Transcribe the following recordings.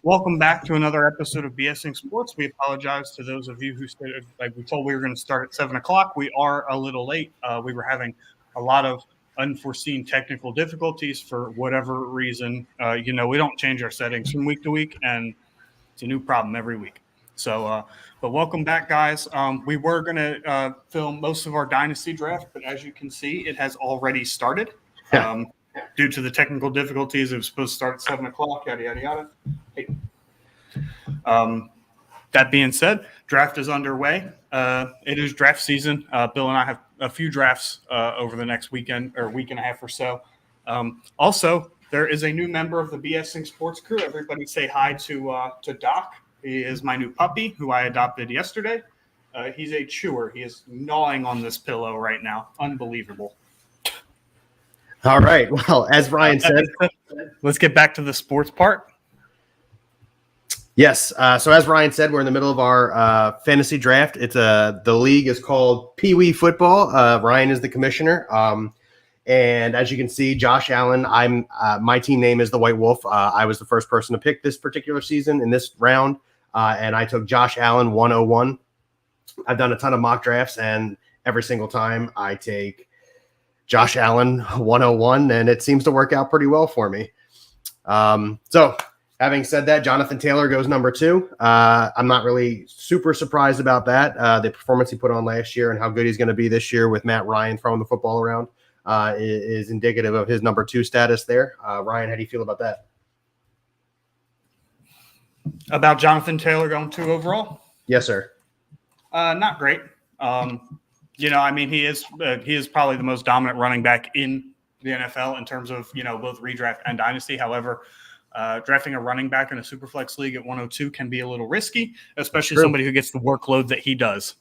Welcome back to another episode of BSing Sports. We apologize to those of you who said, like we told we were going to start at 7 o'clock. We are a little late. We were having a lot of unforeseen technical difficulties for whatever reason. We don't change our settings from week to week, and it's a new problem every week. So, but welcome back, guys. We were going to film most of our dynasty draft, but as you can see, it has already started. Due to the technical difficulties, it was supposed to start at 7 o'clock, yada, yada, yada. Hey. That being said, draft is underway. It is draft season. Bill and I have a few drafts over the next weekend or week and a half or so. Also, there is a new member of the BSing Sports crew. Everybody say hi to Doc. He is my new puppy who I adopted yesterday. He's a chewer. He is gnawing on this pillow right now. Unbelievable. All right. Well, as Ryan said, let's get back to the sports part. Yes. So as Ryan said, we're in the middle of our fantasy draft. It's the league is called Pee Wee Football. Ryan is the commissioner. And as you can see, Josh Allen, my team name is the White Wolf. I was the first person to pick this particular season in this round. And I took Josh Allen 101. I've done a ton of mock drafts, and every single time I take Josh Allen 101, and it seems to work out pretty well for me. So having said that, Jonathan Taylor goes number 2. I'm not really super surprised about that. The performance he put on last year and how good he's going to be this year with Matt Ryan throwing the football around is indicative of his number 2 status there. Ryan, how do you feel about that? About Jonathan Taylor going 2 overall? Yes, sir. Not great. He is probably the most dominant running back in the NFL in terms of, both redraft and dynasty. However, drafting a running back in a superflex league at 102 can be a little risky, especially somebody who gets the workload that he does.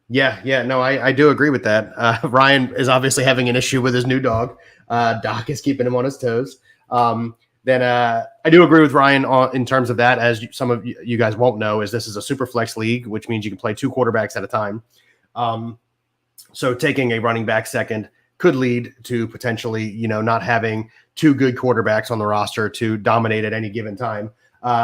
Yeah. No, I do agree with that. Ryan is obviously having an issue with his new dog. Doc is keeping him on his toes. Then I do agree with Ryan in terms of that. As some of you guys won't know, is this is a super flex league, which means you can play 2 quarterbacks at a time. So taking a running back second could lead to potentially, not having 2 good quarterbacks on the roster to dominate at any given time.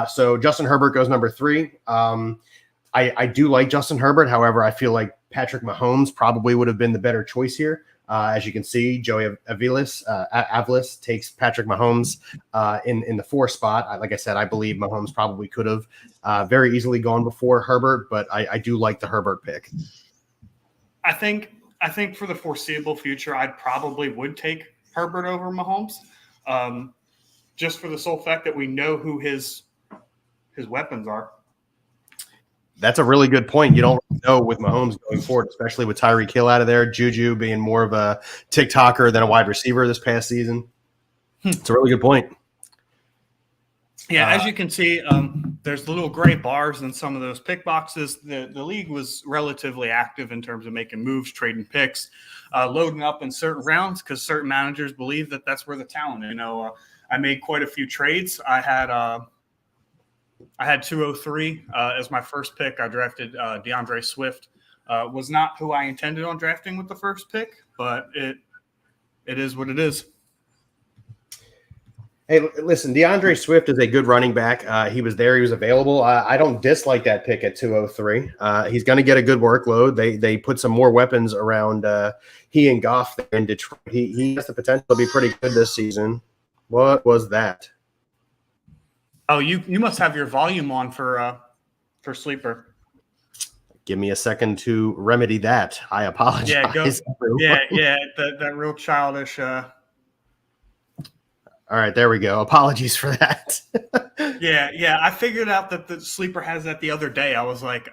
So Justin Herbert goes number 3. I do like Justin Herbert. However, I feel like Patrick Mahomes probably would have been the better choice here. As you can see, Joey Avalis takes Patrick Mahomes in the 4 spot. Like I said, I believe Mahomes probably could have very easily gone before Herbert, but I do like the Herbert pick. I think for the foreseeable future, I probably would take Herbert over Mahomes, just for the sole fact that we know who his weapons are. That's a really good point. You don't know with Mahomes going forward, especially with Tyreek Hill out of there, Juju being more of a TikToker than a wide receiver this past season. It's a really good point. Yeah, as you can see, there's little gray bars in some of those pick boxes. The league was relatively active in terms of making moves, trading picks, loading up in certain rounds because certain managers believe that that's where the talent is. I made quite a few trades. I had 203 as my first pick. I drafted DeAndre Swift. Was not who I intended on drafting with the first pick, but it is what it is. Hey, listen, DeAndre Swift is a good running back. He was there. He was available. I don't dislike that pick at 203. He's going to get a good workload. They put some more weapons around he and Goff there in Detroit. He has the potential to be pretty good this season. What was that? Oh, you must have your volume on for Sleeper. Give me a second to remedy that. I apologize. Yeah, that real childish. All right, there we go. Apologies for that. Yeah. I figured out that the Sleeper has that the other day. I was like,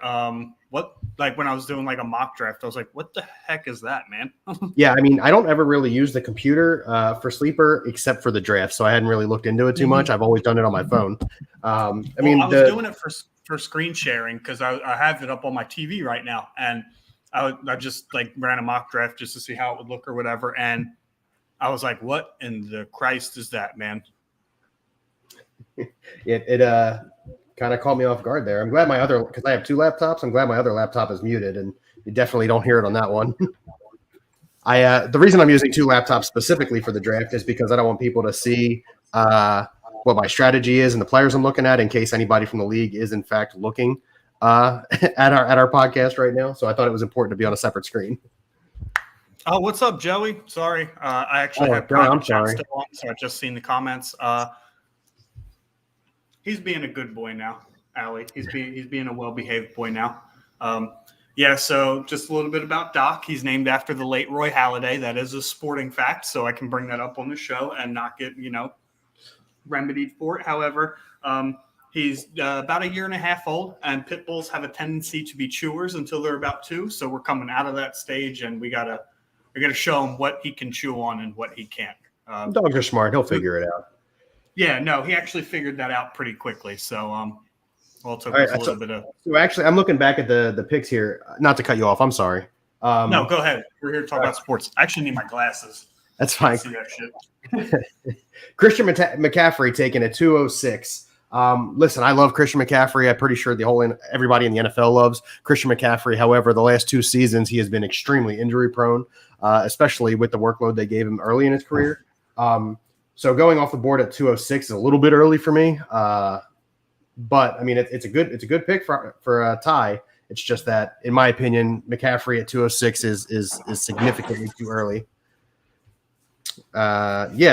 what? Like when I was doing like a mock draft, I was like, what the heck is that, man? Yeah, I mean, I don't ever really use the computer for Sleeper except for the draft, so I hadn't really looked into it too much. I've always done it on my phone. I was doing it for screen sharing because I have it up on my TV right now, and I just like ran a mock draft just to see how it would look or whatever, and I was like, what in the Christ is that, man? It kind of caught me off guard there. I'm glad because I have 2 laptops, I'm glad my other laptop is muted, and you definitely don't hear it on that one. The reason I'm using 2 laptops specifically for the draft is because I don't want people to see what my strategy is and the players I'm looking at in case anybody from the league is in fact looking at our podcast right now. So I thought it was important to be on a separate screen. Oh, what's up, Joey? Sorry, I actually had Joey, I'm private chat sorry. still on, so I just seen the comments. He's being a good boy now, Allie. He's being a well-behaved boy now. Yeah, so just a little bit about Doc. He's named after the late Roy Halladay. That is a sporting fact, so I can bring that up on the show and not get, remedied for it. However, he's about a year and a half old, and pit bulls have a tendency to be chewers until they're about 2. So we're coming out of that stage, and we gotta show him what he can chew on and what he can't. Dogs are smart. He'll figure it out. Yeah, no, he actually figured that out pretty quickly. So, well, it took us a little bit of. So actually, I'm looking back at the picks here. Not to cut you off. I'm sorry. No, go ahead. We're here to talk about sports. I actually need my glasses. That's fine. See that shit. Christian McCaffrey taking a 206. Listen, I love Christian McCaffrey. I'm pretty sure everybody in the NFL loves Christian McCaffrey. However, the last 2 seasons, he has been extremely injury prone, especially with the workload they gave him early in his career. So going off the board at 206 is a little bit early for me. But I mean, it's a good pick for a tie. It's just that, in my opinion, McCaffrey at 206 is significantly too early. McCaffrey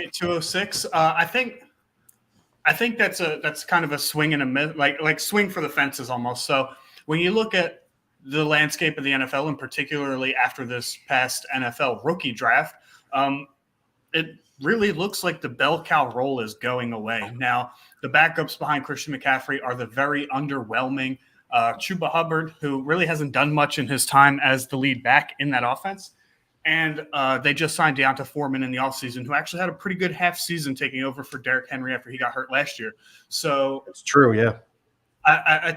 at 206. I think that's kind of a swing and a miss, like swing for the fences almost. So when you look at the landscape of the NFL, and particularly after this past NFL rookie draft, it really looks like the bell cow role is going away. Now, the backups behind Christian McCaffrey are the very underwhelming Chuba Hubbard, who really hasn't done much in his time as the lead back in that offense. And they just signed Deonta Foreman in the offseason, who actually had a pretty good half season taking over for Derrick Henry after he got hurt last year. So it's true, yeah. I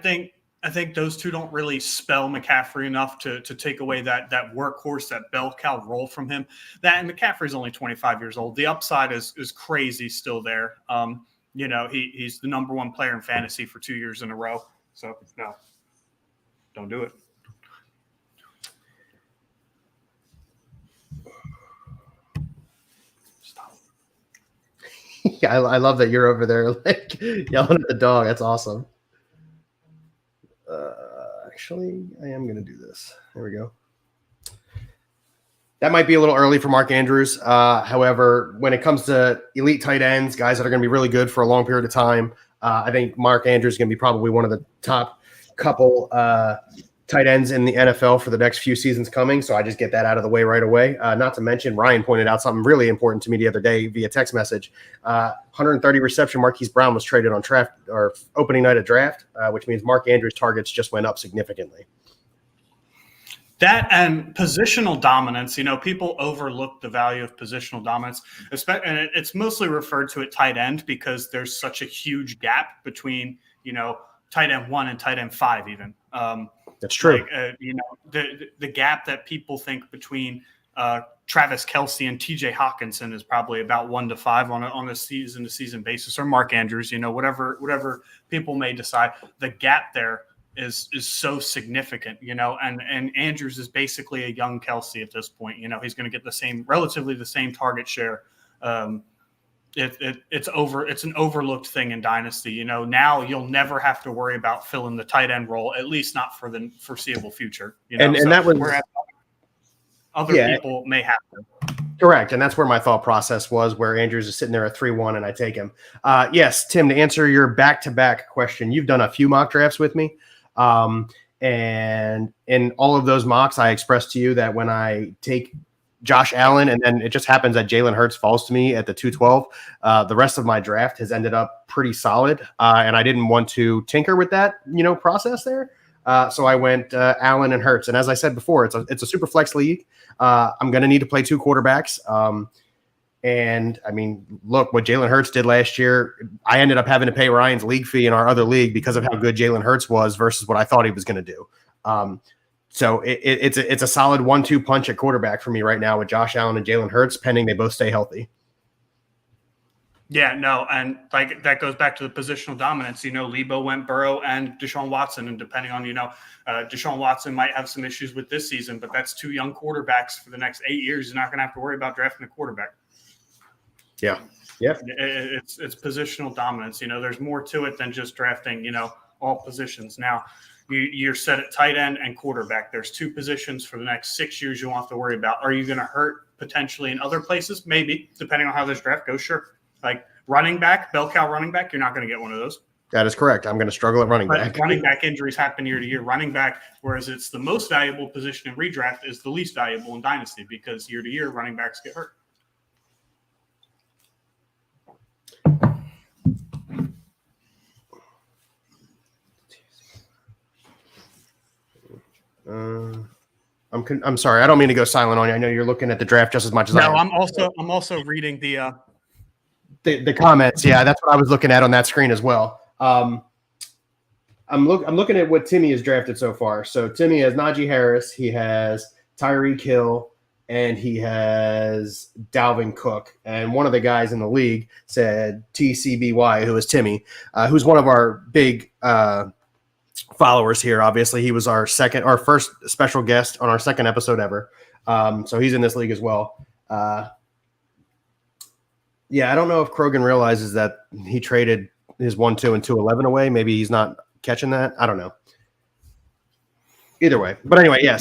think those two don't really spell McCaffrey enough to take away that workhorse, that bell cow role from him. And McCaffrey's only 25 years old. The upside is crazy still there. He's the number 1 player in fantasy for 2 years in a row. So no, don't do it. Stop. Yeah, I love that you're over there like yelling at the dog. That's awesome. Actually, I am going to do this. There we go. That might be a little early for Mark Andrews. However, when it comes to elite tight ends, guys that are going to be really good for a long period of time, I think Mark Andrews is going to be probably one of the top couple tight ends in the NFL for the next few seasons coming. So I just get that out of the way right away. Not to mention, Ryan pointed out something really important to me the other day via text message. 130 reception, Marquise Brown was traded on draft or opening night of draft, which means Mark Andrews' targets just went up significantly. That and positional dominance, people overlook the value of positional dominance, and it's mostly referred to at tight end because there's such a huge gap between, tight end 1 and tight end 5 even. That's true. The gap that people think between Travis Kelce and TJ Hawkinson is probably about 1 to 5 on a season to season basis, or Mark Andrews, whatever people may decide. The gap there is so significant, and Andrews is basically a young Kelce at this point. He's going to get relatively the same target share. It's an overlooked thing in Dynasty. Now you'll never have to worry about filling the tight end role, at least not for the foreseeable future. And that was whereas other people may have to. Correct. And that's where my thought process was, where Andrews is sitting there at 3-1 and I take him. Yes, Tim, to answer your back-to-back question, you've done a few mock drafts with me. And in all of those mocks, I expressed to you that when I take Josh Allen, and then it just happens that Jalen Hurts falls to me at the 212. The rest of my draft has ended up pretty solid, and I didn't want to tinker with that, process there. So I went Allen and Hurts, and as I said before, it's a super flex league. I'm going to need to play 2 quarterbacks. And I mean, look what Jalen Hurts did last year. I ended up having to pay Ryan's league fee in our other league because of how good Jalen Hurts was versus what I thought he was going to do. So it's a solid 1-2 punch at quarterback for me right now with Josh Allen and Jalen Hurts, pending they both stay healthy. Yeah, no, and that goes back to the positional dominance. Lebo went Burrow and Deshaun Watson, and depending on, Deshaun Watson might have some issues with this season, but that's 2 young quarterbacks for the next 8 years. You're not going to have to worry about drafting a quarterback. Yeah, Yep. It's positional dominance. There's more to it than just drafting, all positions. Now, you're set at tight end and quarterback. There's 2 positions for the next 6 years you won't have to worry about. Are you going to hurt potentially in other places? Maybe, depending on how this draft goes, sure. Like running back, bell cow running back, you're not going to get one of those. That is correct. I'm going to struggle at running back. Running back injuries happen year to year. Running back, whereas it's the most valuable position in redraft, is the least valuable in dynasty because year to year running backs get hurt. I'm sorry. I don't mean to go silent on you. I know you're looking at the draft just as much as I am. I'm also reading the comments. Yeah, that's what I was looking at on that screen as well. I'm looking at what Timmy has drafted so far. So Timmy has Najee Harris, he has Tyreek Hill, and he has Dalvin Cook. And one of the guys in the league said TCBY, who is Timmy, who's one of our big followers here. Obviously, he was our first special guest on our second episode ever. So he's in this league as well. Yeah, I don't know if Krogan realizes that he traded his 1-2 and 2-11 away. Maybe he's not catching that. I don't know. Either way, but anyway, yeah.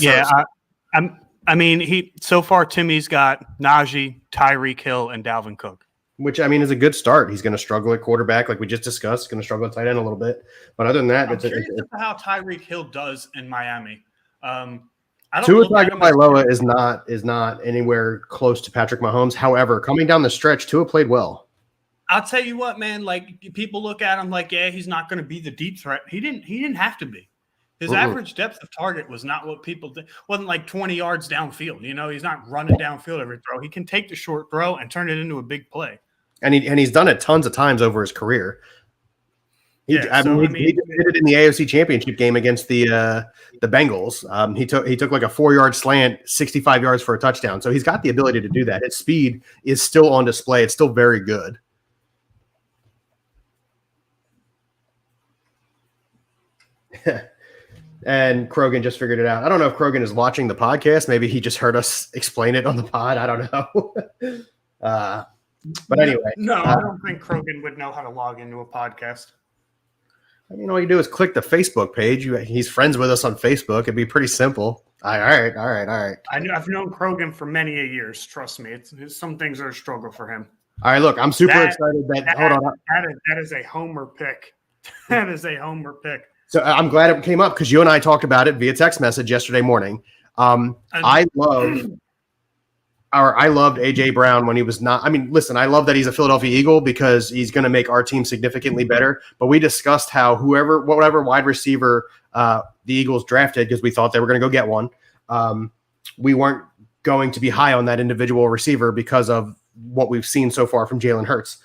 So far Timmy's got Najee, Tyreek Hill, and Dalvin Cook, which is a good start. He's going to struggle at quarterback, like we just discussed. Going to struggle at tight end a little bit, but other than that, I'm curious how Tyreek Hill does in Miami. Tua Tagovailoa is not anywhere close to Patrick Mahomes. However, coming down the stretch, Tua played well. I'll tell you what, man. Like people look at him like, yeah, he's not going to be the deep threat. He didn't have to be. His average depth of target was not what people did. Wasn't like 20 yards downfield. He's not running downfield every throw. He can take the short throw and turn it into a big play. And he's done it tons of times over his career. He did it in the AFC Championship game against the Bengals. He took like a 4-yard slant, 65 yards for a touchdown. So he's got the ability to do that. His speed is still on display. It's still very good. And Krogan just figured it out. I don't know if Krogan is watching the podcast. Maybe he just heard us explain it on the pod. I don't know. But anyway. No, I don't think Krogan would know how to log into a podcast. All you do is click the Facebook page. He's friends with us on Facebook. It'd be pretty simple. All right. I've known Krogan for many years. Trust me. It's some things are a struggle for him. All right, look, I'm super excited. Hold on. That is a homer pick. That is a homer pick. So I'm glad it came up because you and I talked about it via text message yesterday morning. I loved AJ Brown when he was not. Listen, I love that he's a Philadelphia Eagle because he's going to make our team significantly better. But we discussed how whatever wide receiver the Eagles drafted, because we thought they were going to go get one, we weren't going to be high on that individual receiver because of what we've seen so far from Jalen Hurts.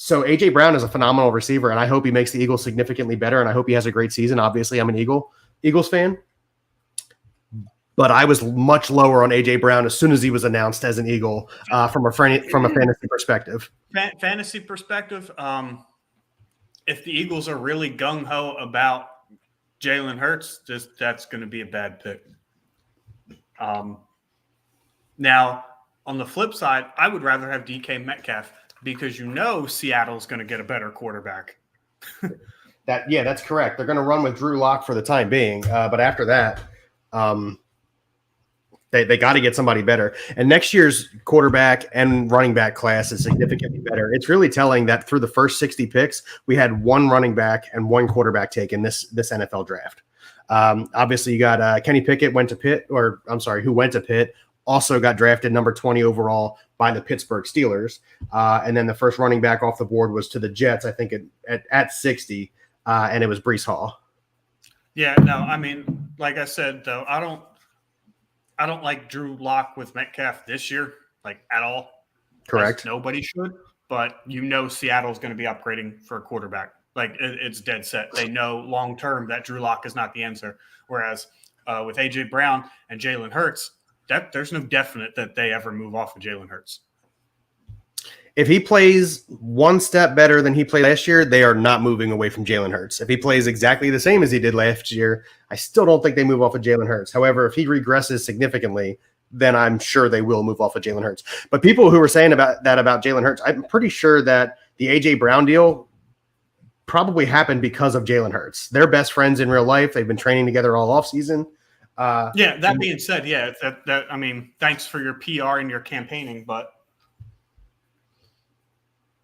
So AJ Brown is a phenomenal receiver, and I hope he makes the Eagles significantly better, and I hope he has a great season. Obviously, I'm an Eagles fan. But I was much lower on AJ Brown as soon as he was announced as an Eagle from a fantasy perspective. Fantasy perspective, if the Eagles are really gung-ho about Jalen Hurts, that's going to be a bad pick. Now, on the flip side, I would rather have DK Metcalf because Seattle's going to get a better quarterback. That's correct. They're going to run with Drew Lock for the time being. But after that, they got to get somebody better. And next year's quarterback and running back class is significantly better. It's really telling that through the first 60 picks, we had one running back and one quarterback taken this NFL draft. Obviously, you got Kenny Pickett who went to Pitt, also got drafted number 20 overall by the Pittsburgh Steelers. And then the first running back off the board was to the Jets, I think at 60, and it was Breece Hall. Yeah, no, like I said, though, I don't like Drew Lock with Metcalf this year, like at all. Correct. Nobody should, but Seattle's going to be upgrading for a quarterback. Like it's dead set. They know long term that Drew Lock is not the answer. Whereas with AJ Brown and Jalen Hurts, there's no definite that they ever move off of Jalen Hurts. If he plays one step better than he played last year, they are not moving away from Jalen Hurts. If he plays exactly the same as he did last year, I still don't think they move off of Jalen Hurts. However, if he regresses significantly, then I'm sure they will move off of Jalen Hurts. But people who were saying about Jalen Hurts, I'm pretty sure that the A.J. Brown deal probably happened because of Jalen Hurts. They're best friends in real life. They've been training together all offseason. That being said, I mean, thanks for your PR and your campaigning, but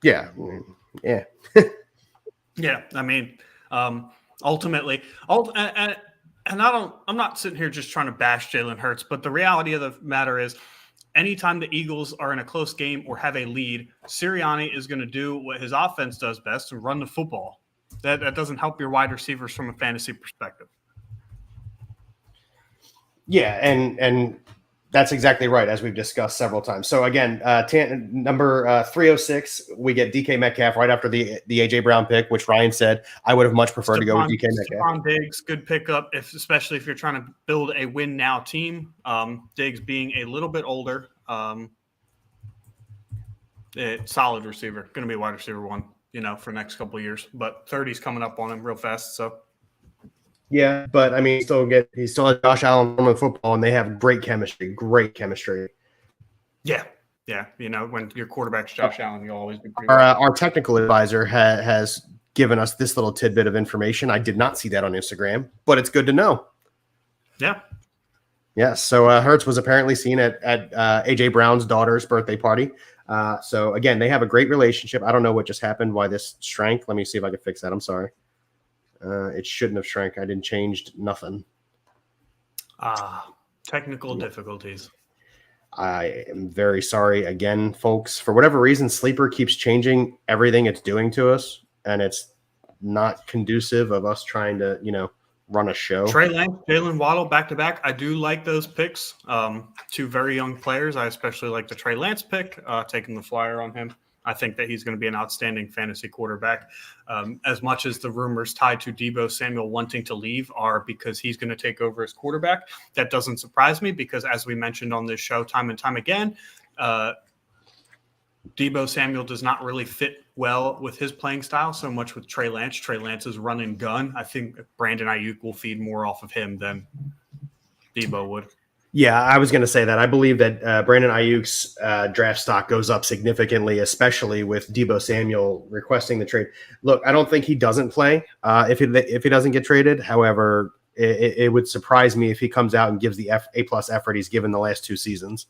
yeah. yeah, I mean, ultimately, and I'm not sitting here just trying to bash Jalen Hurts, but the reality of the matter is, anytime the Eagles are in a close game or have a lead, Sirianni is going to do what his offense does best and run the football. That doesn't help your wide receivers from a fantasy perspective. Yeah, and that's exactly right, as we've discussed several times. So again, number 306, we get DK Metcalf right after the AJ Brown pick, which Ryan said I would have much preferred to go with DK Metcalf. Stephon Diggs, good pickup, especially if you're trying to build a win now team. Diggs being a little bit older, solid receiver, going to be wide receiver one, for the next couple of years. But 30's coming up on him real fast, so. Yeah, but I mean, he still has Josh Allen from football, and they have great chemistry. Yeah. When your quarterback's Josh Allen, you'll always be pretty our technical advisor has given us this little tidbit of information. I did not see that on Instagram, but it's good to know. Yeah. Yeah. So Hurts was apparently seen at AJ Brown's daughter's birthday party. So again, they have a great relationship. I don't know what just happened, why this shrank. Let me see if I can fix that. I'm sorry. It shouldn't have shrank. I didn't change nothing. Technical difficulties. I am very sorry again, folks. For whatever reason, Sleeper keeps changing everything it's doing to us, and it's not conducive of us trying to, run a show. Trey Lance, Jalen Waddle, back-to-back. I do like those picks. Two very young players. I especially like the Trey Lance pick, taking the flyer on him. I think that he's going to be an outstanding fantasy quarterback. As much as the rumors tied to Deebo Samuel wanting to leave are because he's going to take over as quarterback, that doesn't surprise me because, as we mentioned on this show time and time again, Deebo Samuel does not really fit well with his playing style so much with Trey Lance. Trey Lance's run and gun. I think Brandon Ayuk will feed more off of him than Deebo would. Yeah, I was going to say that. I believe that Brandon Ayuk's draft stock goes up significantly, especially with Deebo Samuel requesting the trade. Look, I don't think he doesn't play if he doesn't get traded. However, it would surprise me if he comes out and gives the A+ effort he's given the last 2 seasons.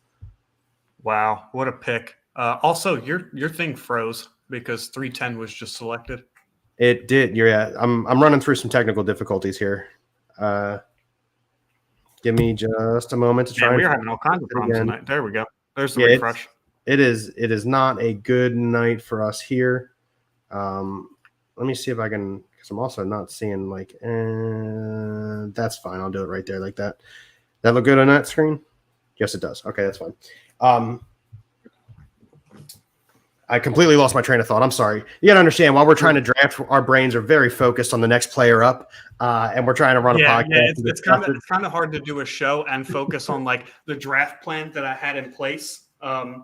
Wow, what a pick. Also, your thing froze because 310 was just selected. It did. Yeah, I'm running through some technical difficulties here. Give me just a moment to try. We're having all kinds of problems tonight. There we go. There's the refresh. It is not a good night for us here. Let me see if I can, because I'm also not seeing that's fine. I'll do it right there like that. That look good on that screen? Yes, it does. Okay, that's fine. I completely lost my train of thought. I'm sorry. You got to understand, while we're trying to draft, our brains are very focused on the next player up, and we're trying to run a podcast. Yeah, it's kind of hard to do a show and focus on the draft plan that I had in place. And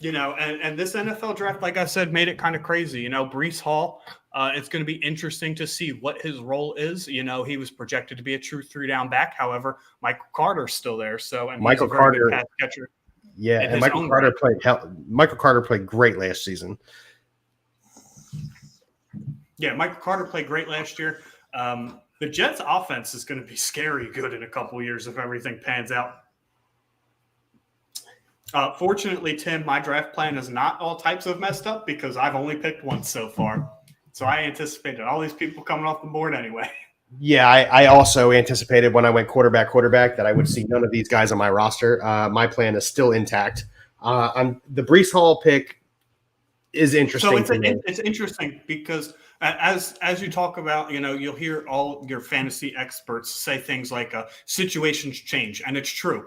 this NFL draft, like I said, made it kind of crazy. Breece Hall, it's going to be interesting to see what his role is. He was projected to be a true 3-down back. However, Michael Carter's still there. And Michael Carter, pass catcher. Yeah, and Michael Carter played great last season. Yeah, Michael Carter played great last year. The Jets' offense is going to be scary good in a couple of years if everything pans out. Fortunately, Tim, my draft plan is not all types of messed up because I've only picked once so far. So I anticipated all these people coming off the board anyway. Yeah, I also anticipated when I went quarterback that I would see none of these guys on my roster. My plan is still intact. The Breece Hall pick is interesting. So it's interesting because as you talk about, you'll hear all your fantasy experts say things like situations change, and it's true.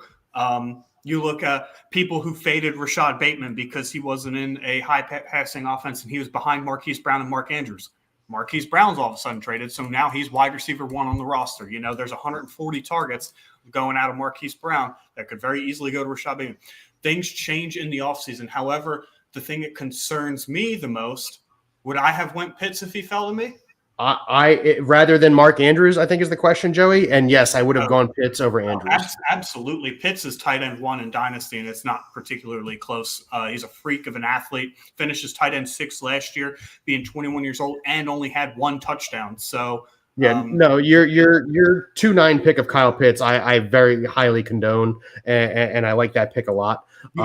You look at people who faded Rashad Bateman because he wasn't in a high passing offense and he was behind Marquise Brown and Mark Andrews. Marquise Brown's all of a sudden traded, so now he's wide receiver 1 on the roster. There's 140 targets going out of Marquise Brown that could very easily go to Rashad Bateman. Things change in the offseason. However, the thing that concerns me the most, would I have went Pitts if he fell to me? Rather than Mark Andrews, I think is the question, Joey. And yes, I would have gone Pitts over Andrews. Absolutely. Pitts is tight end 1 in Dynasty, and it's not particularly close. He's a freak of an athlete. Finished as tight end 6 last year, being 21 years old, and only had 1 touchdown. So yeah, no, your 2-9 pick of Kyle Pitts, I very highly condone, and I like that pick a lot. You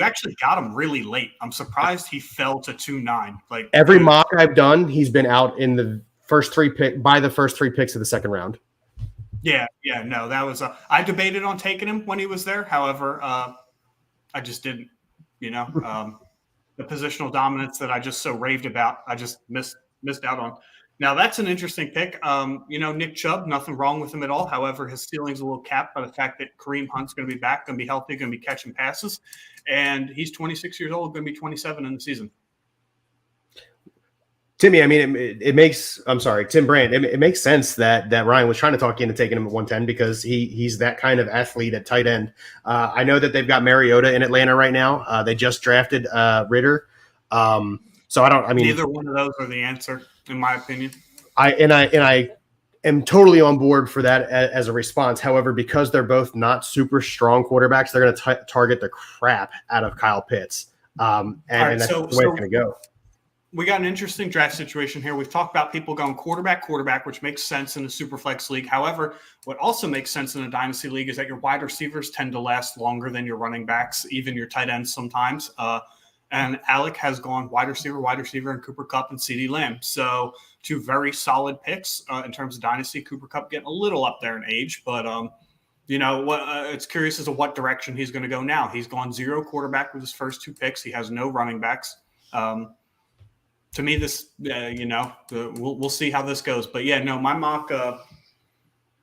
actually got him really late. I'm surprised he fell to 2-9. Like every mock I've done, he's been out in the first 3 picks of the second round. Yeah, no, that was I debated on taking him when he was there. However, I just didn't. The positional dominance that I just so raved about, I just missed out on. Now that's an interesting pick. Nick Chubb, nothing wrong with him at all. However, his ceiling's a little capped by the fact that Kareem Hunt's going to be back, going to be healthy, going to be catching passes, and he's 26 years old, going to be 27 in the season. Timmy, I mean, Tim Brandt. It makes sense that Ryan was trying to talk you into taking him at 110 because he's that kind of athlete at tight end. I know that they've got Mariota in Atlanta right now. They just drafted Ritter. Neither one of those are the answer, in my opinion. I am totally on board for that as a response. However, because they're both not super strong quarterbacks, they're going to target the crap out of Kyle Pitts. And that's the way it's going to go. We got an interesting draft situation here. We've talked about people going quarterback, which makes sense in a super flex league. However, what also makes sense in a dynasty league is that your wide receivers tend to last longer than your running backs, even your tight ends sometimes. And Alec has gone wide receiver, and Cooper Kupp and CeeDee Lamb. So 2 very solid picks in terms of dynasty. Cooper Kupp getting a little up there in age, but it's curious as to what direction he's going to go now. He's gone 0 quarterback with his first 2 picks. He has no running backs. To me, this, we'll see how this goes. But yeah, no, my mock,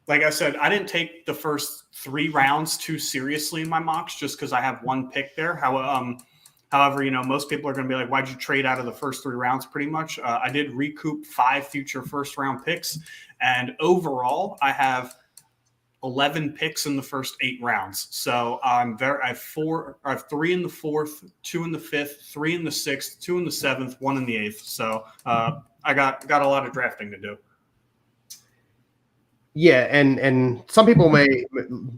like I said, I didn't take the first 3 rounds too seriously in my mocks just because I have 1 pick there. However, most people are going to be like, why'd you trade out of the first 3 rounds pretty much? I did recoup 5 future first round picks. And overall, I have 11 picks in the first 8 rounds. So I have 3 in the 4th, 2 in the 5th, 3 in the 6th, 2 in the 7th, 1 in the 8th. So I got a lot of drafting to do. Yeah, and some people may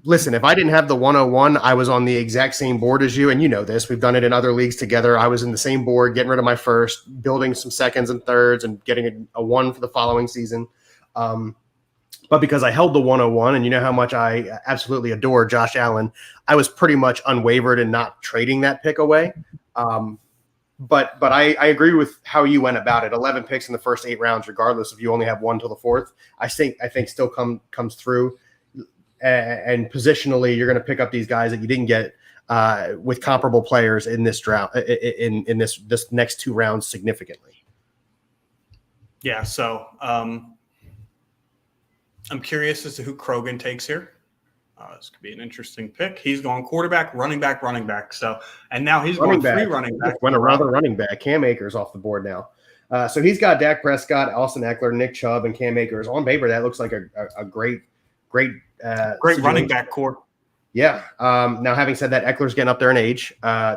listen. If I didn't have the 101, I was on the exact same board as you, and you know this. We've done it in other leagues together. I was in the same board, getting rid of my first, building some seconds and thirds, and getting a 1 for the following season. But because I held the 101, and you know how much I absolutely adore Josh Allen, I was pretty much unwavered in not trading that pick away. But I agree with how you went about it. 11 picks in the first 8 rounds, regardless if you only have 1 till the 4th, I think still comes through. And positionally, you're going to pick up these guys that you didn't get with comparable players in this drought in this next 2 rounds significantly. Yeah. So I'm curious as to who Krogan takes here. This could be an interesting pick. He's going quarterback, running back. So, and now he's going 3 running back. Went another running back. Cam Akers off the board now. So he's got Dak Prescott, Austin Eckler, Nick Chubb, and Cam Akers. On paper, that looks like a great running back core. Yeah. Now, having said that, Eckler's getting up there in age.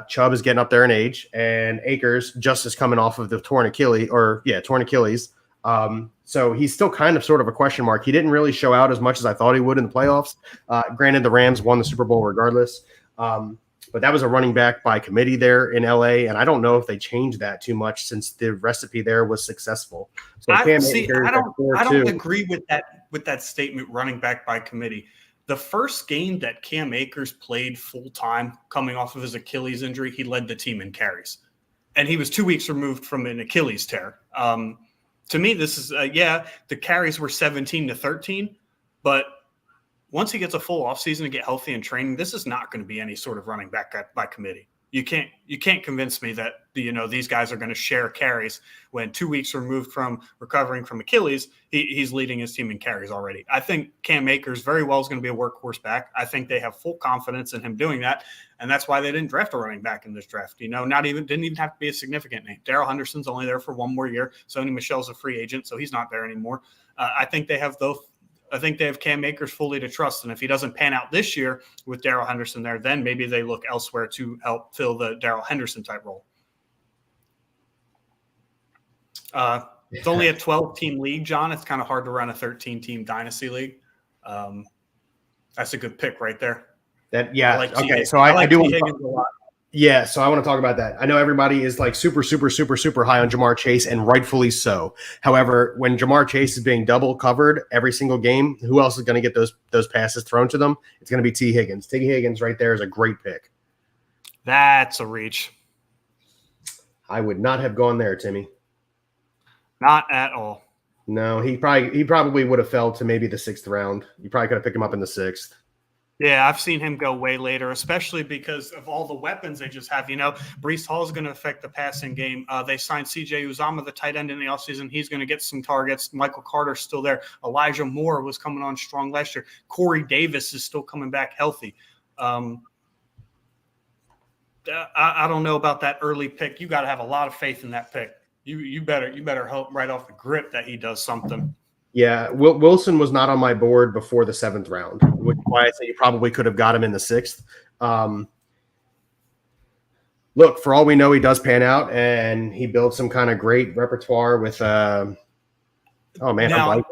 Chubb is getting up there in age, and Akers just is coming off of the torn Achilles. So he's still kind of sort of a question mark. He didn't really show out as much as I thought he would in the playoffs. Granted, the Rams won the Super Bowl regardless. But that was a running back by committee there in LA. And I don't know if they changed that too much since the recipe there was successful. So I don't agree with that statement, running back by committee. The first game that Cam Akers played full time coming off of his Achilles injury, he led the team in carries. And he was 2 weeks removed from an Achilles tear. To me, this is, the carries were 17-13, but once he gets a full offseason to get healthy and training, this is not going to be any sort of running back by committee. You can't convince me that, these guys are going to share carries when 2 weeks removed from recovering from Achilles, he's leading his team in carries already. I think Cam Akers very well is going to be a workhorse back. I think they have full confidence in him doing that, and that's why they didn't draft a running back in this draft. Didn't even have to be a significant name. Darrell Henderson's only there for 1 more year. Sony Michel's a free agent, so he's not there anymore. I think they have Cam Akers fully to trust, and if he doesn't pan out this year with Darrell Henderson there, then maybe they look elsewhere to help fill the Darrell Henderson type role. It's only a 12-team league, John. It's kind of hard to run a 13-team dynasty league. That's a good pick right there. Okay. So I like do T. Higgins a lot. Yeah, so I want to talk about that. I know everybody is like super high on Jamar Chase, and rightfully so. However, when Jamar Chase is being double covered every single game, who else is going to get those passes thrown to them? It's going to be T. Higgins. T. Higgins right there is a great pick. That's a reach. I would not have gone there, Timmy. Not at all. No, he probably would have fell to maybe the 6th round. You probably could have picked him up in the 6th. Yeah, I've seen him go way later, especially because of all the weapons they just have. Breece Hall is going to affect the passing game. They signed C.J. Uzomah, the tight end, in the offseason. He's going to get some targets. Michael Carter's still there. Elijah Moore was coming on strong last year. Corey Davis is still coming back healthy. I don't know about that early pick. You got to have a lot of faith in that pick. You better hope right off the grip that he does something. Yeah, Wilson was not on my board before the 7th round, which is why I say you probably could have got him in the 6th. Look, for all we know, he does pan out, and he builds some kind of great repertoire with oh man, now,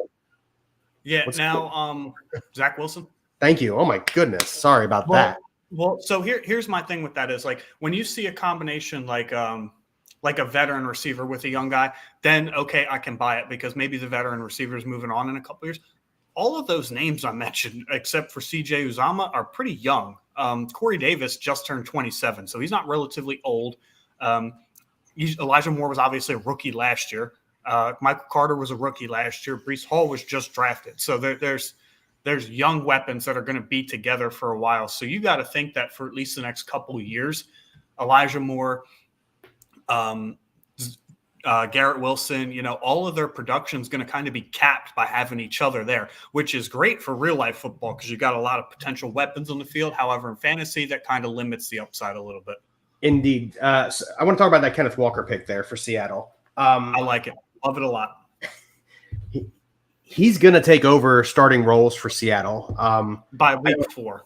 I'm Zach Wilson. Thank you. Oh my goodness, sorry about that. Well, so here's my thing with that is like when you see a combination like a veteran receiver with a young guy, then okay, I can buy it because maybe the veteran receiver is moving on in a couple years. All of those names I mentioned, except for C.J. Uzomah, are pretty young. Corey Davis just turned 27, so he's not relatively old. Elijah Moore was obviously a rookie last year. Michael Carter was a rookie last year. Breece Hall was just drafted. So there's young weapons that are going to be together for a while. So you got to think that for at least the next couple of years, Elijah Moore, Garrett Wilson, all of their production is going to kind of be capped by having each other there, which is great for real life football because you got a lot of potential weapons on the field. However, in fantasy, that kind of limits the upside a little bit. Indeed. So I want to talk about that Kenneth Walker pick there for Seattle. I like it. Love it a lot. He's going to take over starting roles for Seattle by week 4.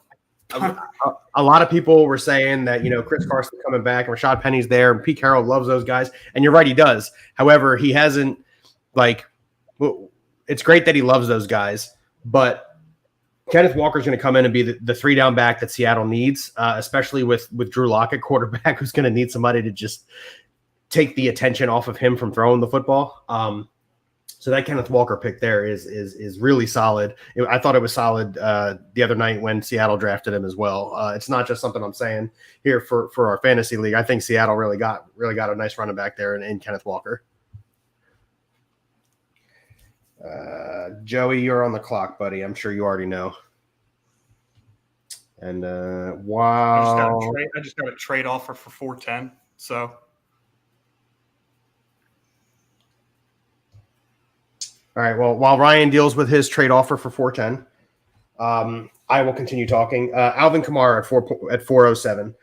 A lot of people were saying that, Chris Carson coming back and Rashad Penny's there and Pete Carroll loves those guys. And you're right, he does. However, he hasn't it's great that he loves those guys, but Kenneth Walker's going to come in and be the 3-down back that Seattle needs, especially with Drew Lock at quarterback, who's going to need somebody to just take the attention off of him from throwing the football. So that Kenneth Walker pick there is really solid. I thought it was solid the other night when Seattle drafted him as well. It's not just something I'm saying here for our fantasy league. I think Seattle really got a nice running back there in Kenneth Walker. Joey, you're on the clock, buddy. I'm sure you already know. And wow, I just got a trade offer for 410. So. All right. Well, while Ryan deals with his trade offer for 410, I will continue talking. Alvin Kamara at 407.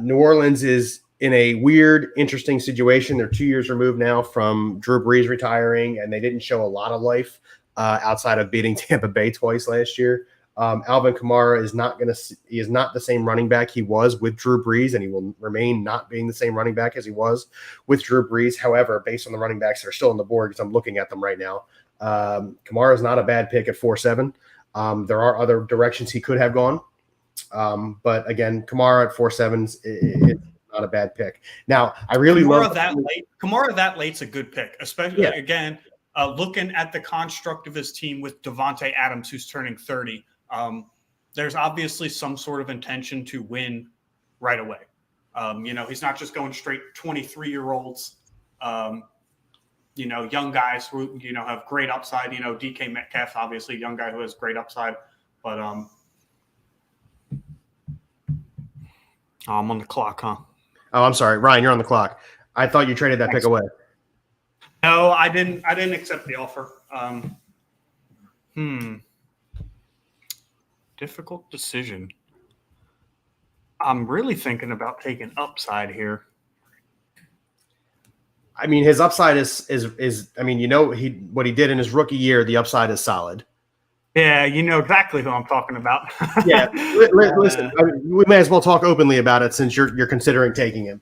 New Orleans is in a weird, interesting situation. They're 2 years removed now from Drew Brees retiring, and they didn't show a lot of life outside of beating Tampa Bay twice last year. Alvin Kamara is not the same running back he was with Drew Brees, and he will remain not being the same running back as he was with Drew Brees. However, based on the running backs that are still on the board, because I'm looking at them right now, Kamara is not a bad pick at 4.7. There are other directions he could have gone, but again, Kamara at 4.7 is not a bad pick. Now, I really love that late. Kamara that late's a good pick, especially again looking at the construct of his team with Devontae Adams, who's turning 30. There's obviously some sort of intention to win right away. He's not just going straight 23-year-olds, young guys who, have great upside. DK Metcalf, obviously a young guy who has great upside. But I'm on the clock, huh? Oh, I'm sorry. Ryan, you're on the clock. I thought you traded that pick away. No, I didn't accept the offer. Difficult decision. I'm really thinking about taking upside here. I mean, his upside is what he did in his rookie year, the upside is solid. Yeah, you know exactly who I'm talking about. Yeah, listen, we may as well talk openly about it since you're considering taking him.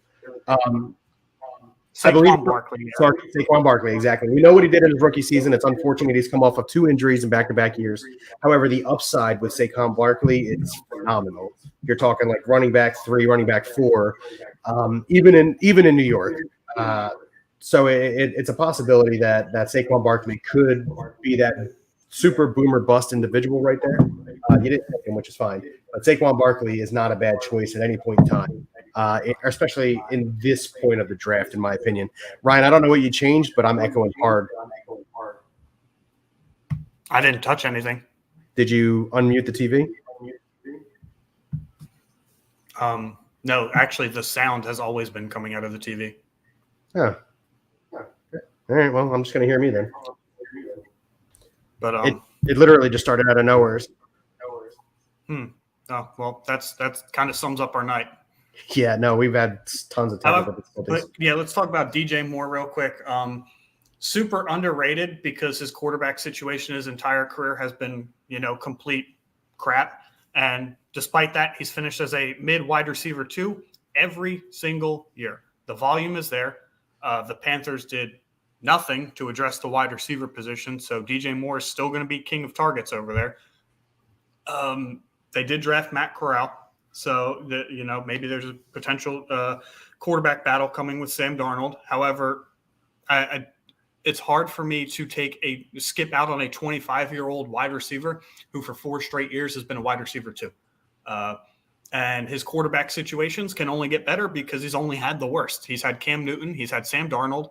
I believe Saquon Barkley. Sorry, Saquon Barkley, exactly. We know what he did in his rookie season. It's unfortunate he's come off of 2 injuries in back-to-back years. However, the upside with Saquon Barkley is phenomenal. You're talking like running back 3, running back 4, even in New York. So it's a possibility that Saquon Barkley could be that super boomer bust individual right there. You didn't pick him, which is fine. But Saquon Barkley is not a bad choice at any point in time. Especially in this point of the draft, in my opinion. Ryan, I don't know what you changed, but I'm echoing hard. I didn't touch anything. Did you unmute the TV? No, actually, the sound has always been coming out of the TV. Oh. All right, well, I'm just going to hear me then. But it literally just started out of nowhere. Oh, well, that's kind of sums up our night. Yeah, no, we've had tons of technical difficulties. Yeah, let's talk about DJ Moore real quick. Super underrated because his quarterback situation his entire career has been, complete crap. And despite that, he's finished as a mid-wide receiver 2 every single year. The volume is there. The Panthers did nothing to address the wide receiver position, so DJ Moore is still going to be king of targets over there. They did draft Matt Corral. So, maybe there's a potential quarterback battle coming with Sam Darnold. However, it's hard for me to skip out on a 25-year-old wide receiver who for 4 straight years has been a wide receiver 2. And his quarterback situations can only get better because he's only had the worst. He's had Cam Newton. He's had Sam Darnold.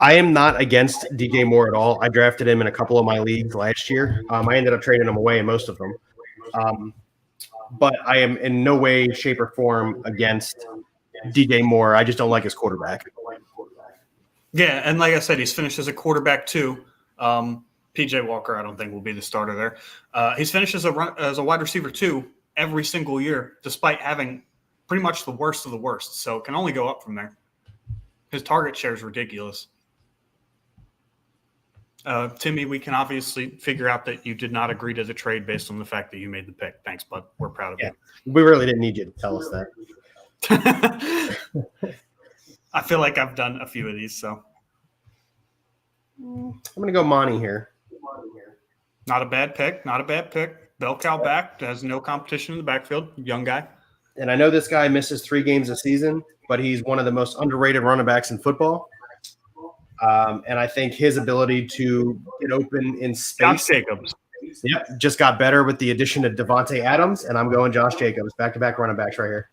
I am not against DJ Moore at all. I drafted him in a couple of my leagues last year. I ended up trading him away in most of them. But I am in no way, shape, or form against DJ Moore. I just don't like his quarterback. Yeah, and like I said, he's finished as a quarterback 2. PJ Walker, I don't think, will be the starter there. He's finished as a wide receiver 2 every single year, despite having pretty much the worst of the worst. So it can only go up from there. His target share is ridiculous. Timmy, we can obviously figure out that you did not agree to the trade based on the fact that you made the pick. Thanks, bud. We're proud of you. We really didn't need you to tell us that. I feel like I've done a few of these, so. I'm going to go Monty here. Not a bad pick. Bell cow back. Has no competition in the backfield. Young guy. And I know this guy misses 3 games a season, but he's one of the most underrated running backs in football. And I think his ability to get open in space. Josh Jacobs. Yep, just got better with the addition of Devontae Adams, and I'm going Josh Jacobs. Back-to-back running backs right here.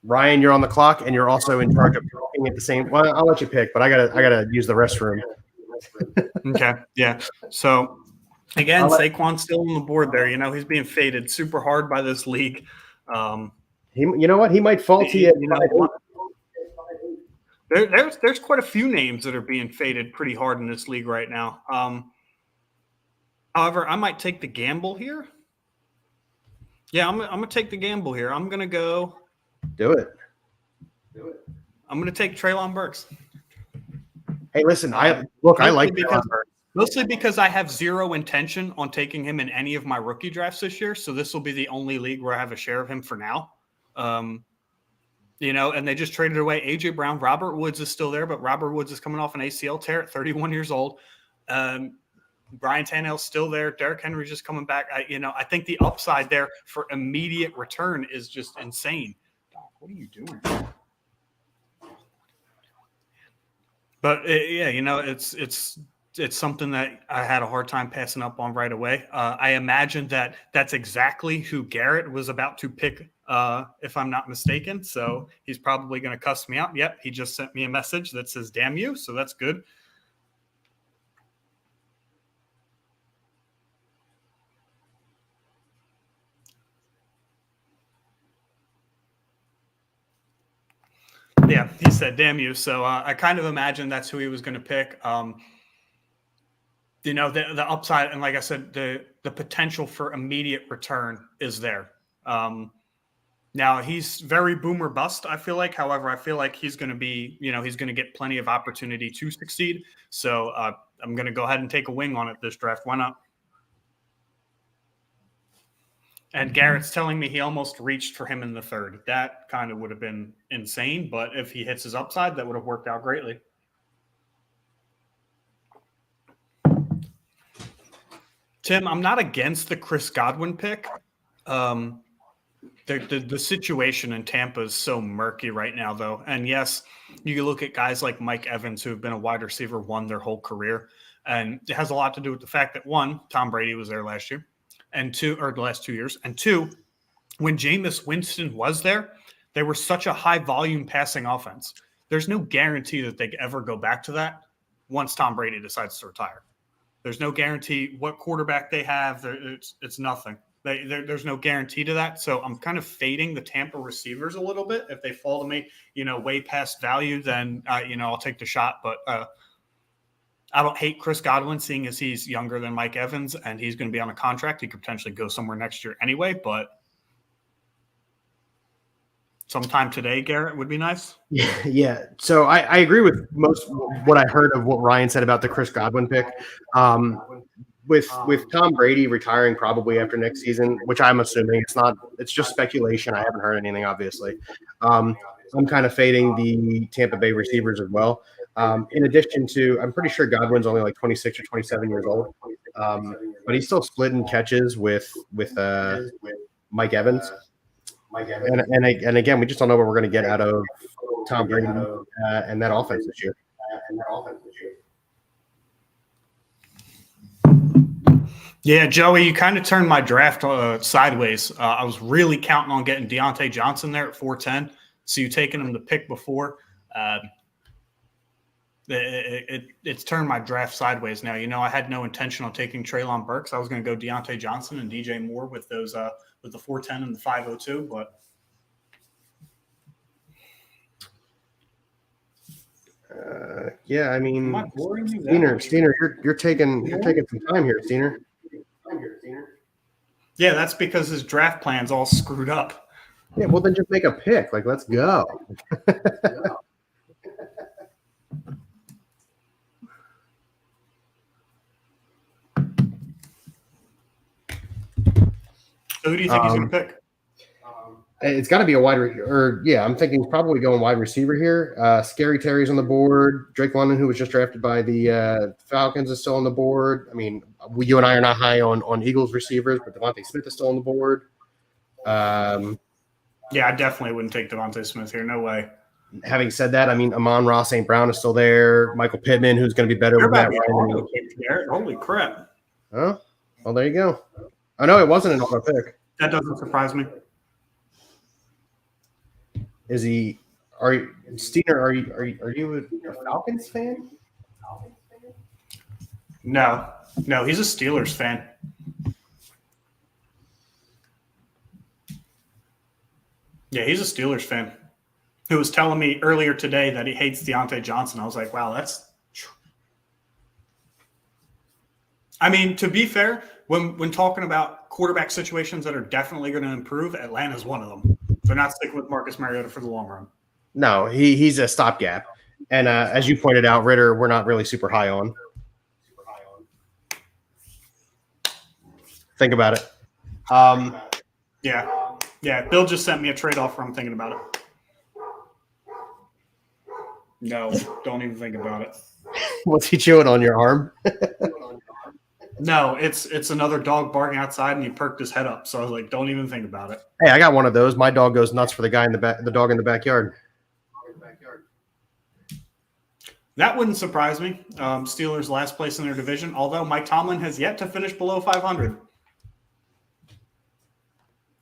Ryan, you're on the clock, and you're also in charge of picking at the same. Well, I'll let you pick, but I gotta use the restroom. Okay, yeah. So again, Saquon's still on the board there. He's being faded super hard by this league. You know what? He might fall to you. There's quite a few names that are being faded pretty hard in this league right now. However, I might take the gamble here. Yeah, I'm gonna take the gamble here. I'm gonna go. Do it. I'm gonna take Treylon Burks. Hey, listen, I like because mostly because I have zero intention on taking him in any of my rookie drafts this year. So this will be the only league where I have a share of him for now. And they just traded away A.J. Brown. Robert Woods is still there, but Robert Woods is coming off an ACL tear at 31 years old. Brian Tannehill's still there. Derrick Henry's just coming back. I think the upside there for immediate return is just insane. What are you doing? But it's something that I had a hard time passing up on right away. I imagine that's exactly who Garrett was about to pick, if I'm not mistaken. So he's probably going to cuss me out. Yep, he just sent me a message that says "damn you," so that's good. Yeah, he said "damn you," so I kind of imagined that's who he was going to pick. The upside, and like I said, the potential for immediate return is there. Now he's very boomer bust, I feel like. However, I feel like he's going to be, he's going to get plenty of opportunity to succeed. So I'm going to go ahead and take a wing on it this draft. Why not? And Garrett's telling me he almost reached for him in the third. That kind of would have been insane, but if he hits his upside, that would have worked out greatly. Tim, I'm not against the Chris Godwin pick. The situation in Tampa is so murky right now, though. And yes, you can look at guys like Mike Evans, who have been a wide receiver one their whole career. And it has a lot to do with the fact that, one, Tom Brady was there last year, and two, or the last 2 years. And two, when Jameis Winston was there, they were such a high volume passing offense. There's no guarantee that they ever go back to that once Tom Brady decides to retire. There's no guarantee what quarterback they have. It's nothing. There's no guarantee to that. So I'm kind of fading the Tampa receivers a little bit. If they fall to me, way past value, then, I'll take the shot. But I don't hate Chris Godwin, seeing as he's younger than Mike Evans and he's going to be on a contract. He could potentially go somewhere next year anyway, but sometime today, Garrett, would be nice. Yeah. So I agree with most what I heard of what Ryan said about the Chris Godwin pick. With Tom Brady retiring probably after next season, which I'm assuming it's just speculation. I haven't heard anything, obviously. I'm kind of fading the Tampa Bay receivers as well. In addition to, I'm pretty sure Godwin's only like 26 or 27 years old, but he's still splitting catches with Mike Evans. And again, we just don't know what we're going to get out of Tom Brady and that offense this year. Yeah, Joey, you kind of turned my draft sideways. I was really counting on getting Deontay Johnson there at 410. So you taking him the pick before. It's turned my draft sideways now. I had no intention on taking Treylon Burks. I was going to go Deontay Johnson and DJ Moore with those with the 410 and the 502, but yeah, I mean, Steiner, you're taking some time here, Steiner. Yeah, that's because his draft plan's all screwed up. Yeah, well then just make a pick. Like, let's go. So who do you think he's going to pick? It's got to be a I'm thinking probably going wide receiver here. Scary Terry's on the board. Drake London, who was just drafted by the Falcons, is still on the board. I mean, you and I are not high on Eagles receivers, but Devontae Smith is still on the board. Yeah, I definitely wouldn't take Devontae Smith here. No way. Having said that, I mean, Amon-Ra St. Brown is still there. Michael Pittman, who's going to be better with Matt Ryan. Holy crap. Oh, well, there you go. Oh, no, it wasn't an auto pick. That doesn't surprise me. Is he? Steiner? Are you a Falcons fan? No, he's a Steelers fan. Yeah, he's a Steelers fan. Who was telling me earlier today that he hates Deontay Johnson. I was like, wow, that's. I mean, to be fair, when talking about quarterback situations that are definitely going to improve, Atlanta's one of them. They're not sticking with Marcus Mariota for the long run. No, he's a stopgap. And as you pointed out, Ritter, we're not really super high on. Think about it. Yeah. Bill just sent me a trade offer. I'm thinking about it. No, don't even think about it. What's he chewing on your arm? No, it's another dog barking outside, and he perked his head up. So I was like, don't even think about it. Hey, I got one of those. My dog goes nuts for the guy in the dog in the backyard. That wouldn't surprise me. Steelers last place in their division, although Mike Tomlin has yet to finish below 500.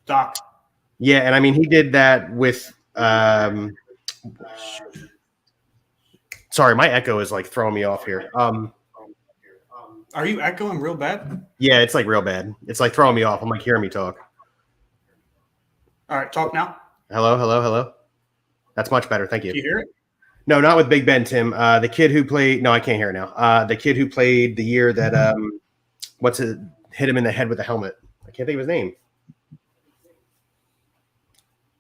Doc. Yeah, and I mean, he did that with sorry, my echo is like throwing me off here. Are you echoing real bad? Yeah, it's like real bad. It's like throwing me off. I'm like hearing me talk. All right, talk now. Hello. That's much better. Thank you. Can you hear it? No, not with Big Ben, Tim. The kid who played – no, I can't hear it now. The kid who played the year that hit him in the head with the helmet. I can't think of his name.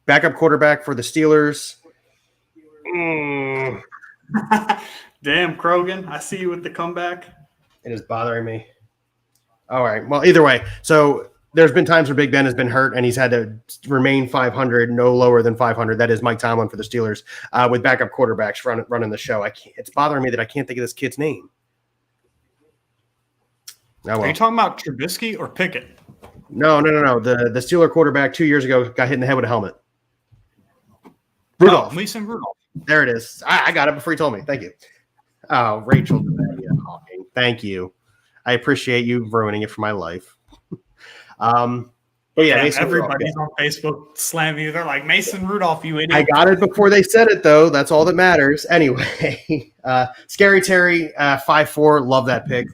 Backup quarterback for the Steelers. Damn, Krogan. I see you with the comeback. It is bothering me. All right. Well, either way. So there's been times where Big Ben has been hurt and he's had to remain 500, no lower than 500. That is Mike Tomlin for the Steelers with backup quarterbacks running the show. It's bothering me that I can't think of this kid's name. Oh, well. Are you talking about Trubisky or Pickett? No. The Steeler quarterback 2 years ago got hit in the head with a helmet. Rudolph. Mason Rudolph. There it is. I got it before you told me. Thank you. Oh, Rachel. Thank you. I appreciate you ruining it for my life. But yeah, everybody's on Facebook slamming you. They're like, Mason Rudolph, you idiot. I got it before they said it, though. That's all that matters. Anyway, Scary Terry, 5'4", love that pick.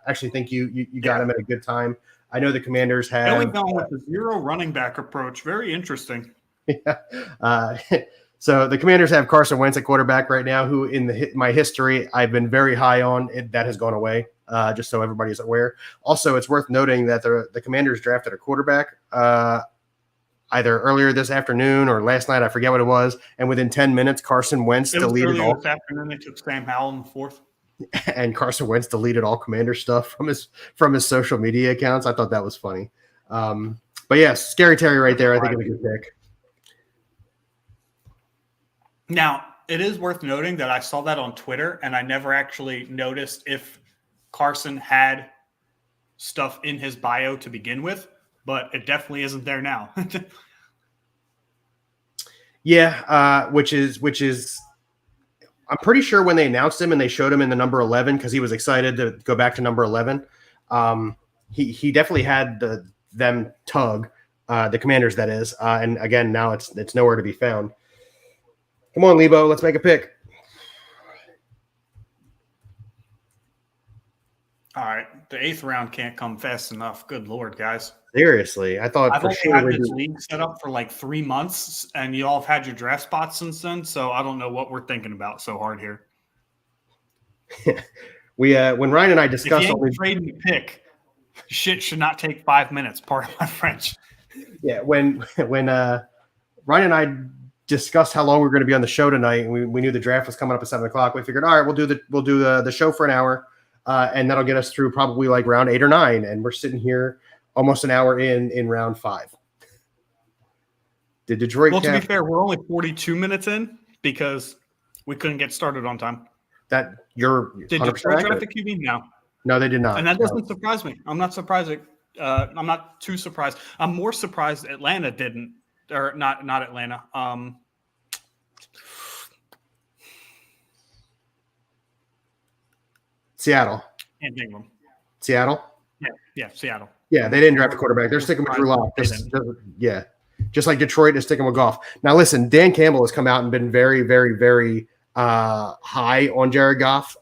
Actually think you got him at a good time. I know the Commanders have. Really going with the zero running back approach. Very interesting. Yeah. So the Commanders have Carson Wentz at quarterback right now, who in my history I've been very high on. That has gone away, just so everybody's aware. Also, it's worth noting that the Commanders drafted a quarterback either earlier this afternoon or last night. I forget what it was. And within 10 minutes, Carson Wentz deleted all. This afternoon, they took Sam Howell in the fourth. And Carson Wentz deleted all Commander stuff from his social media accounts. I thought that was funny. But yeah, Scary Terry right there. I think it's a good pick. Now, it is worth noting that I saw that on Twitter, and I never actually noticed if Carson had stuff in his bio to begin with, but it definitely isn't there now. Yeah, which is I'm pretty sure when they announced him and they showed him in the number 11 because he was excited to go back to number 11. He definitely had them tug the Commanders, that is, and again now it's nowhere to be found. Come on, Lebo, let's make a pick. All right, the 8th round can't come fast enough. Good Lord, guys. Seriously, I thought I've only had this league set up for like 3 months, and you all have had your draft spots since then, so I don't know what we're thinking about so hard here. When Ryan and I discussed if you ain't trading the pick, shit should not take 5 minutes. Pardon my French. Yeah, when Ryan and I discussed how long we were going to be on the show tonight, and we knew the draft was coming up at 7:00. We figured, all right, we'll do the show for an hour, and that'll get us through probably like round 8 or 9, and we're sitting here almost an hour in round 5. Did Detroit? Well, to be fair, we're only 42 minutes in because we couldn't get started on time. Did Detroit draft the QB? No, they did not, and that doesn't surprise me. I'm not surprised. I'm not too surprised. I'm more surprised Atlanta didn't, or not Atlanta. Seattle. Can't think of them. Seattle. Yeah, Seattle. Yeah, they didn't draft a quarterback. They're sticking with Drew Lock. Just like Detroit is sticking with Goff. Now, listen, Dan Campbell has come out and been very, very, very high on Jared Goff.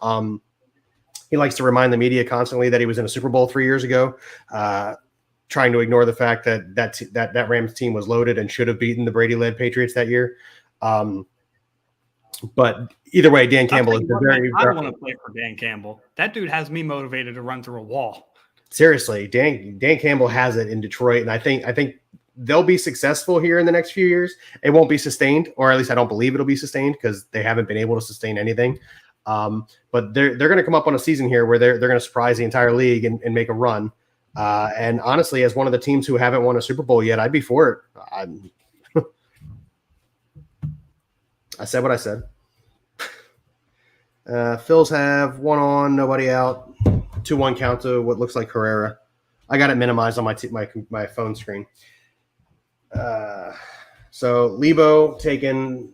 He likes to remind the media constantly that he was in a Super Bowl 3 years ago, trying to ignore the fact that Rams team was loaded and should have beaten the Brady-led Patriots that year. But either way, Dan Campbell is very. I don't want to play for Dan Campbell. That dude has me motivated to run through a wall. Seriously, Dan Campbell has it in Detroit, and I think they'll be successful here in the next few years. It won't be sustained, or at least I don't believe it'll be sustained because they haven't been able to sustain anything. But they're going to come up on a season here where they're going to surprise the entire league and make a run. And honestly, as one of the teams who haven't won a Super Bowl yet, I'd be for it. I said what I said. Phils have 1 on, nobody out. 2-1 count to what looks like Herrera. I got it minimized on my phone screen. So Lebo taking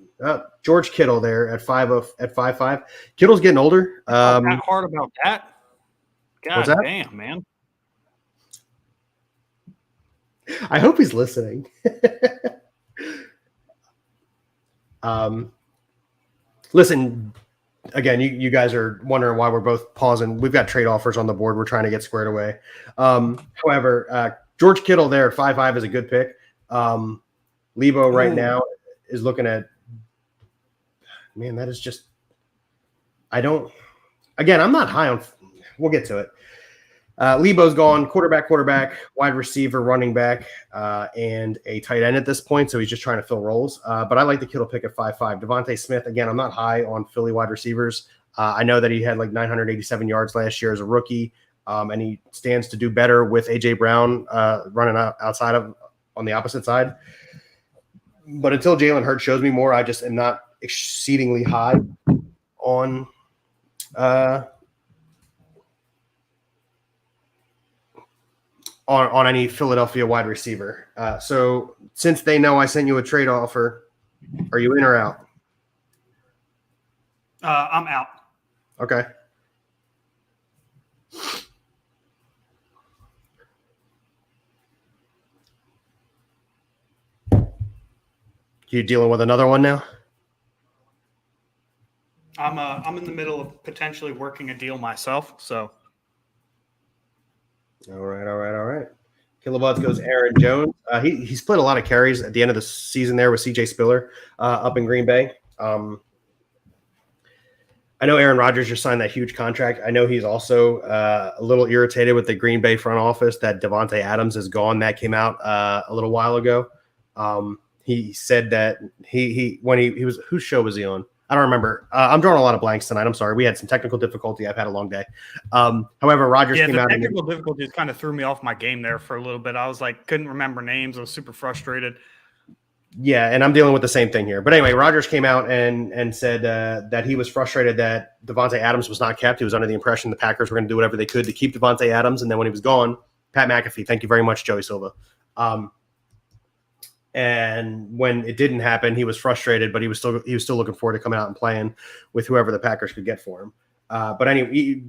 George Kittle there at 5'5". Kittle's getting older. Not hard about that. God damn, man. I hope he's listening. Listen, again, you guys are wondering why we're both pausing. We've got trade offers on the board. We're trying to get squared away. However, George Kittle there at 5'5" is a good pick. Lebo right now is looking at, man, that is just, I'm not high on, we'll get to it. Lebo's gone, quarterback, wide receiver, running back, and a tight end at this point, so he's just trying to fill roles. But I like the Kittle pick at 5'5". Devontae Smith, again, I'm not high on Philly wide receivers. I know that he had like 987 yards last year as a rookie. and he stands to do better with A.J. Brown running outside of on the opposite side. But until Jalen Hurts shows me more, I just am not exceedingly high on any Philadelphia wide receiver. So since they know I sent you a trade offer, are you in or out? I'm out. Okay. You dealing with another one now? I'm in the middle of potentially working a deal myself. So. All right. Kilobuds goes Aaron Jones. He split a lot of carries at the end of the season there with C.J. Spiller up in Green Bay. I know Aaron Rodgers just signed that huge contract. I know he's also a little irritated with the Green Bay front office that Devontae Adams is gone. That came out a little while ago. He said that when he was, whose show was he on? I don't remember. I'm drawing a lot of blanks tonight. I'm sorry. We had some technical difficulty. I've had a long day. However, Rodgers came out. The technical difficulties kind of threw me off my game there for a little bit. I was like, couldn't remember names. I was super frustrated. Yeah, and I'm dealing with the same thing here. But anyway, Rodgers came out and said that he was frustrated that Devontae Adams was not kept. He was under the impression the Packers were going to do whatever they could to keep Devontae Adams. And then when he was gone, Pat McAfee, thank you very much, Joey Silva. And when it didn't happen, he was frustrated, but he was still looking forward to coming out and playing with whoever the Packers could get for him. But anyway,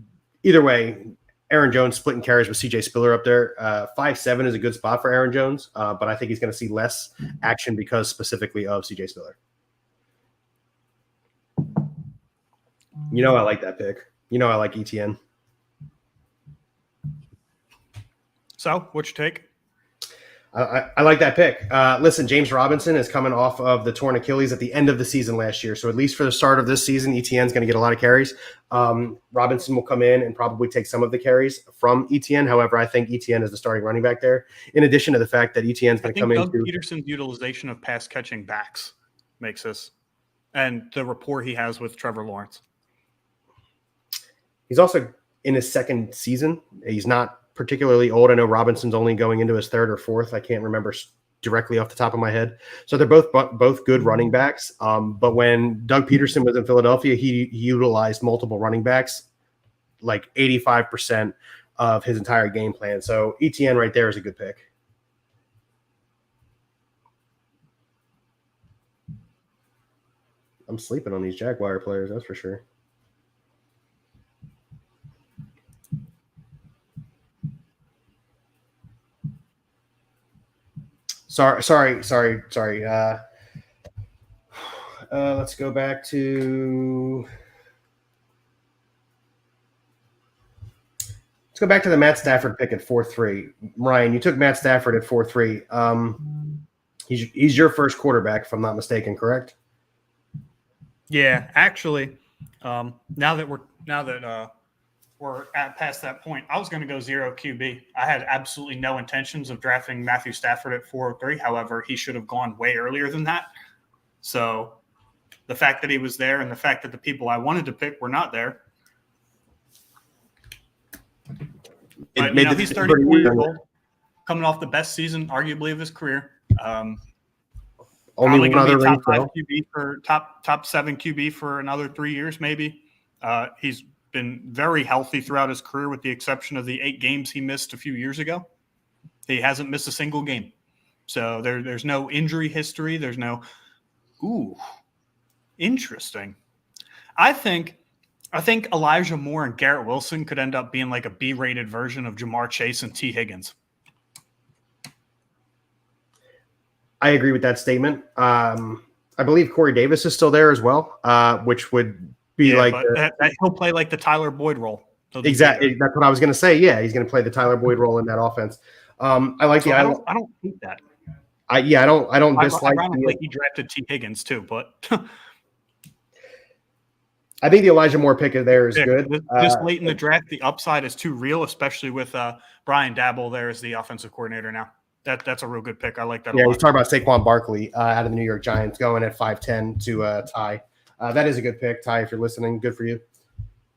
either way, Aaron Jones splitting carries with C.J. Spiller up there. 5'7" is a good spot for Aaron Jones, but I think he's going to see less action because specifically of C.J. Spiller. You know I like that pick. You know I like ETN. So, what's your take? I like that pick. Listen, James Robinson is coming off of the torn Achilles at the end of the season last year. So at least for the start of this season, ETN is going to get a lot of carries. Robinson will come in and probably take some of the carries from ETN. However, I think ETN is the starting running back there. In addition to the fact that ETN is going to come in. Doug Peterson's utilization of pass catching backs makes this, and the rapport he has with Trevor Lawrence. He's also in his second season. He's not particularly old. I know Robinson's only going into his third or fourth. I can't remember directly off the top of my head. So they're both good running backs. But when Doug Peterson was in Philadelphia, he utilized multiple running backs, like 85% of his entire game plan. So ETN right there is a good pick. I'm sleeping on these Jaguar players, that's for sure. Sorry. Let's go back to the Matt Stafford pick at 4-3. Ryan, you took Matt Stafford at 4-3. He's your first quarterback, if I'm not mistaken, correct? Yeah, actually, now that we're past that point, I was going to go 0 QB. I had absolutely no intentions of drafting Matthew Stafford at 4-3. However, he should have gone way earlier than that. So the fact that he was there and the fact that the people I wanted to pick were not there. But, he's 34 years old, coming off the best season, arguably, of his career. Only one other top 5 QB for top 7 QB for another 3 years, maybe. He's been very healthy throughout his career, with the exception of the 8 games he missed a few years ago. He hasn't missed a single game. So there's no injury history. There's no, interesting. I think Elijah Moore and Garrett Wilson could end up being like a B-rated version of Jamar Chase and T. Higgins. I agree with that statement. I believe Corey Davis is still there as well, which would be he'll play like the Tyler Boyd role. Exactly. That's what I was going to say. Yeah, he's going to play the Tyler Boyd role in that offense. I don't hate that. I don't dislike. Ironically, he drafted T. Higgins too, but I think the Elijah Moore pick there is good. This late in the draft, the upside is too real, especially with Brian Daboll there as the offensive coordinator now. That's a real good pick. I like that. Yeah, he's talking about Saquon Barkley out of the New York Giants going at 5'10" to Ty. That is a good pick, Ty. If you're listening, good for you.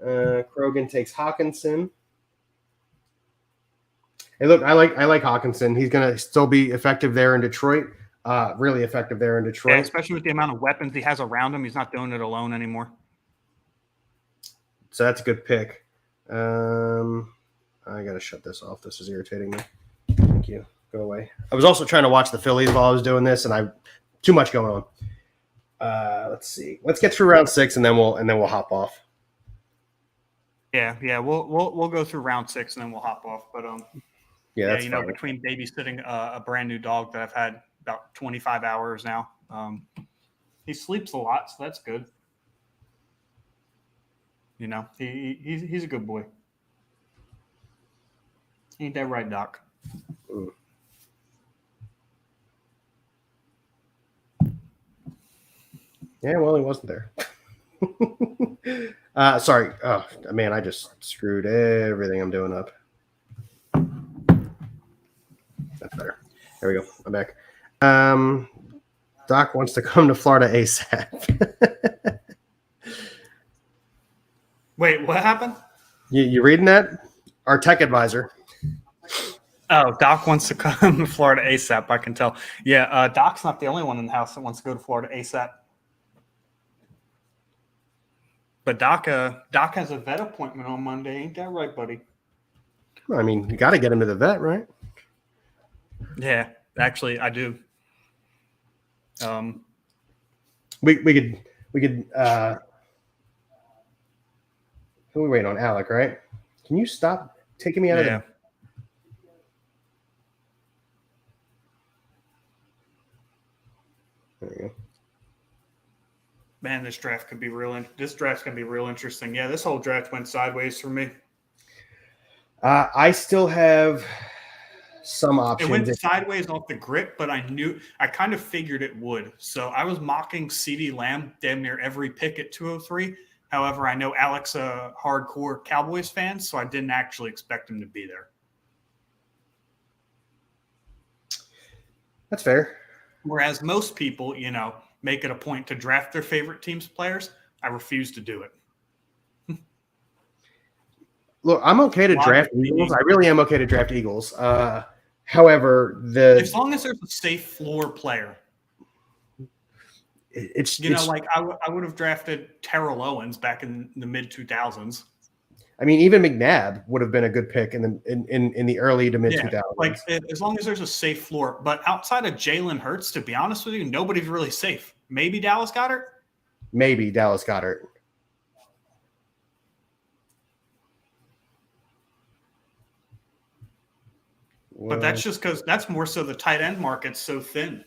Krogan takes Hawkinson. Hey, look, I like Hawkinson. He's going to still be effective there in Detroit. Really effective there in Detroit. Yeah, especially with the amount of weapons he has around him. He's not doing it alone anymore. So that's a good pick. I got to shut this off. This is irritating me. Thank you. Go away. I was also trying to watch the Phillies while I was doing this, and too much going on. Let's see. Let's get through round 6, and then we'll hop off. Yeah. We'll go through round 6, and then we'll hop off. But that's fine. Between babysitting a brand new dog that I've had about 25 hours now, he sleeps a lot, so that's good. He's a good boy. Ain't that right, Doc? Ooh. Yeah, well, he wasn't there. Sorry. Oh, man, I just screwed everything I'm doing up. That's better. There we go. I'm back. Doc wants to come to Florida ASAP. Wait, what happened? You reading that? Our tech advisor. Oh, Doc wants to come to Florida ASAP, I can tell. Yeah, Doc's not the only one in the house that wants to go to Florida ASAP. But Doc has a vet appointment on Monday. Ain't that right, buddy? I mean, you got to get him to the vet, right? Yeah, actually, I do. We could who are we waiting on? Alec, right? Can you stop taking me out of the... There we go. Man, this draft's gonna be real interesting. Yeah, this whole draft went sideways for me. I still have some options. It went sideways off the grip, but I kind of figured it would. So I was mocking CeeDee Lamb damn near every pick at 203. However, I know Alex a hardcore Cowboys fan, so I didn't actually expect him to be there. That's fair. Whereas most people, make it a point to draft their favorite team's players. I refuse to do it. Look, I'm okay to draft Eagles. I really am okay to draft Eagles. However, as long as there's a safe floor player. I would have drafted Terrell Owens back in the mid 2000s. I mean, even McNabb would have been a good pick in the early to mid 2000s. Like as long as there's a safe floor. But outside of Jalen Hurts, to be honest with you, nobody's really safe. Maybe Dallas Goedert. But that's just because that's more so the tight end market's so thin.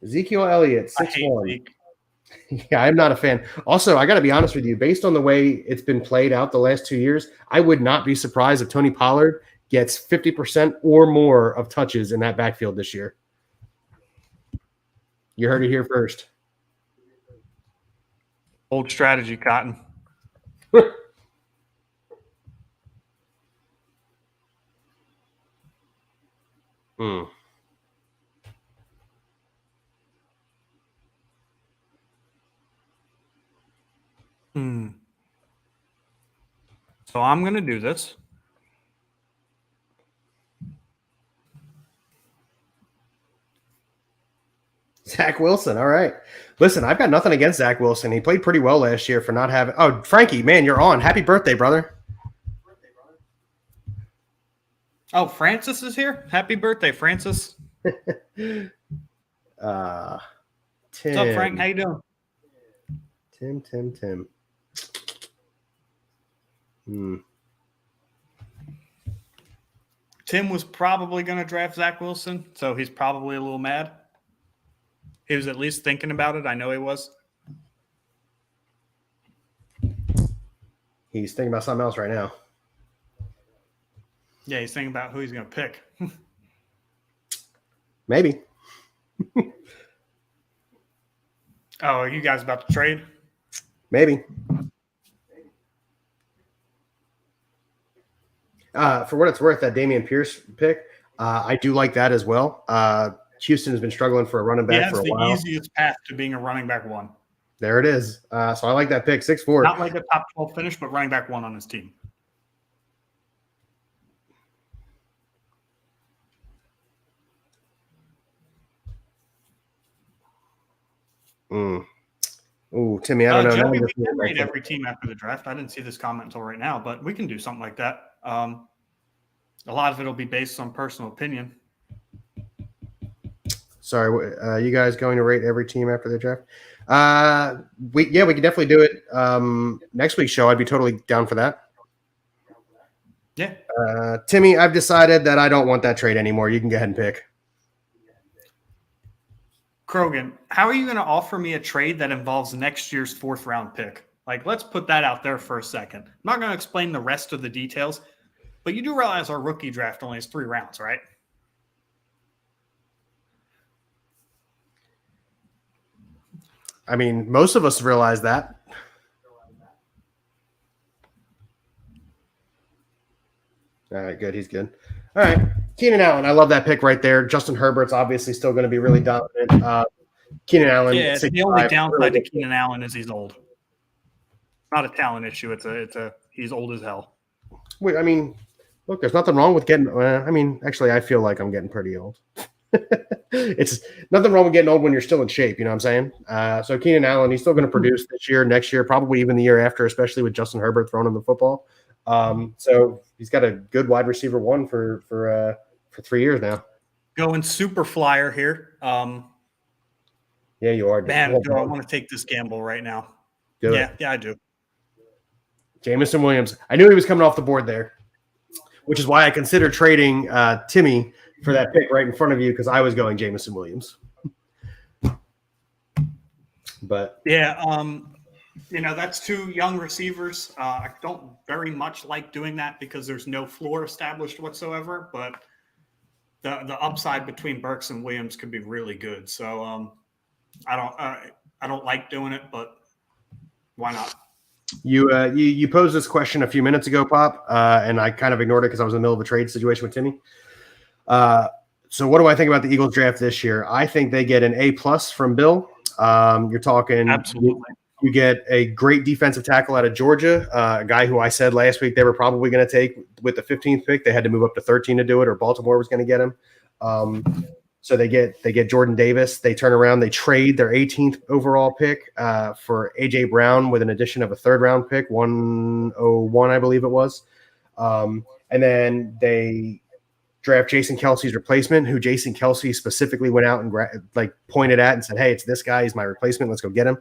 Ezekiel Elliott, 6'1". Yeah, I'm not a fan. Also, I got to be honest with you. Based on the way it's been played out the last 2 years, I would not be surprised if Tony Pollard gets 50% or more of touches in that backfield this year. You heard it here first. Old strategy, Cotton. So I'm going to do this. Zach Wilson. All right. Listen, I've got nothing against Zach Wilson. He played pretty well last year for not having – oh, Frankie, man, you're on. Happy birthday, brother. Oh, Francis is here? Happy birthday, Francis. Tim. What's up, Frank? How you doing? Tim. Tim was probably going to draft Zach Wilson, so he's probably a little mad. He was at least thinking about it. I know he was. He's thinking about something else right now. Yeah, he's thinking about who he's going to pick. Maybe. Oh, are you guys about to trade? Maybe. For what it's worth, that Dameon Pierce pick, I do like that as well. Houston has been struggling for a running back for a while. That's the easiest path to being a running back one. There it is. So I like that pick, 6'4". Not like a top 12 finish, but running back one on his team. Mm. Ooh, Timmy, I don't know. Joey, we can rate every team after the draft. I didn't see this comment until right now, but we can do something like that. A lot of it will be based on personal opinion. Sorry, you guys going to rate every team after the draft? We can definitely do it. Next week's show, I'd be totally down for that. Yeah. Timmy, I've decided that I don't want that trade anymore. You can go ahead and pick. Krogan, how are you going to offer me a trade that involves next year's 4th round pick? Like, let's put that out there for a second. I'm not going to explain the rest of the details, but you do realize our rookie draft only has 3 rounds, right? I mean, most of us realize that. All right, good. He's good. All right. Keenan Allen. I love that pick right there. Justin Herbert's obviously still going to be really dominant. Keenan Allen. Yeah, the only downside to Keenan Allen is he's old. Not a talent issue. He's old as hell. Wait, I mean, look, there's nothing wrong with getting. Actually, I feel like I'm getting pretty old. It's nothing wrong with getting old when you're still in shape. You know what I'm saying? So Keenan Allen, he's still going to produce this year, next year, probably even the year after, especially with Justin Herbert throwing him the football. So he's got a good wide receiver 1 for 3 years now. Going super flyer here. Yeah, you are. Man, I want to take this gamble right now. Yeah, I do. Jamison Williams. I knew he was coming off the board there, which is why I considered trading Timmy for that pick right in front of you, because I was going Jamison Williams. But yeah, that's 2 young receivers. I don't very much like doing that because there's no floor established whatsoever, but the upside between Burks and Williams could be really good. So I don't like doing it, but why not? You posed this question a few minutes ago, Pop, and I kind of ignored it because I was in the middle of a trade situation with Timmy. So what do I think about the Eagles draft this year? I think they get an A+ from Bill. You're talking absolutely. You get a great defensive tackle out of Georgia, a guy who I said last week they were probably going to take with the 15th pick. They had to move up to 13 to do it, or Baltimore was going to get him. So they get Jordan Davis. They turn around, they trade their 18th overall pick for A.J. Brown with an addition of a 3rd round pick, 101, I believe it was. And then they draft Jason Kelsey's replacement, who Jason Kelsey specifically went out and pointed at and said, "Hey, it's this guy. He's my replacement. Let's go get him."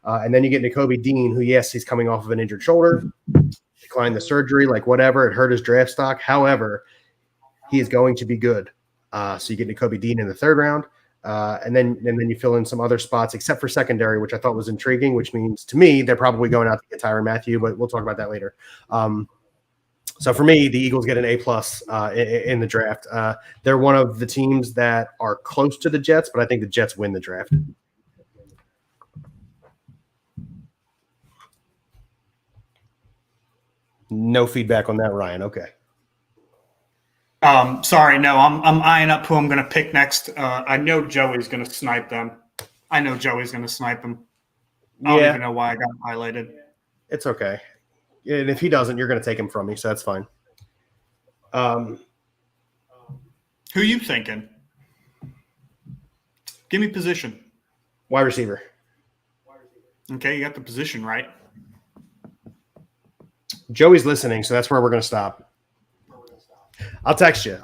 And then you get Nakobe Dean, who, yes, he's coming off of an injured shoulder, declined the surgery, whatever. It hurt his draft stock. However, he is going to be good. So you get Nakobe Dean in the 3rd round. And then you fill in some other spots, except for secondary, which I thought was intriguing, which means to me they're probably going out to get Tyrann Mathieu, but we'll talk about that later. So for me, the Eagles get an A+ in the draft. They're one of the teams that are close to the Jets, but I think the Jets win the draft. No feedback on that, Ryan. Okay. Sorry, no, I'm eyeing up who I'm going to pick next. I know Joey's going to snipe them. I don't even know why I got highlighted. It's okay. And if he doesn't, you're going to take him from me, so that's fine. Who you thinking? Give me position. Wide receiver. Okay, you got the position right. Joey's listening, so that's where we're going to stop. I'll text you.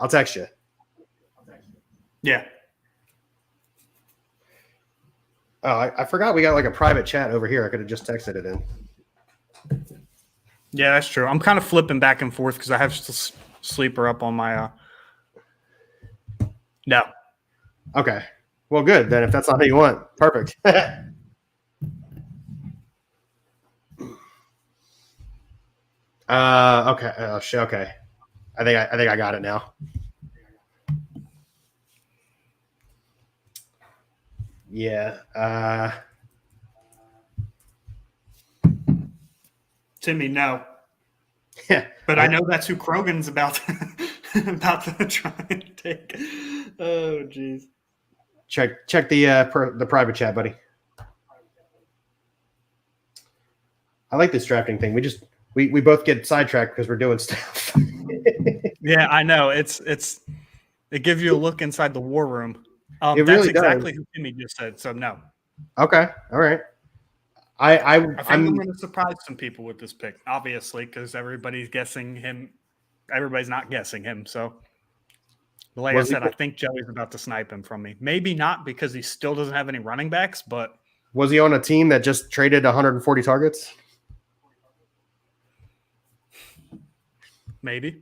Yeah. Oh, I forgot we got a private chat over here. I could have just texted it in. Yeah, that's true. I'm kind of flipping back and forth because I have Sleeper up on my No. Okay. Well, good. Then if that's not what you want, perfect. Okay. Okay. I think I got it now. Yeah. Timmy, no. Yeah. But I know that's who Krogan's about to try and take. Oh, jeez. Check the private chat, buddy. I like this drafting thing. We both get sidetracked because we're doing stuff. Yeah, I know. It gives you a look inside the war room. It that's really exactly does. who Timmy just said. So no. Okay. All right. I think I'm I'm going to surprise some people with this pick, obviously, because everybody's guessing him. Everybody's not guessing him. So, but like I was he said, I think Joey's about to snipe him from me. Maybe not because he still doesn't have any running backs, but was he on a team that just traded 140 targets? maybe,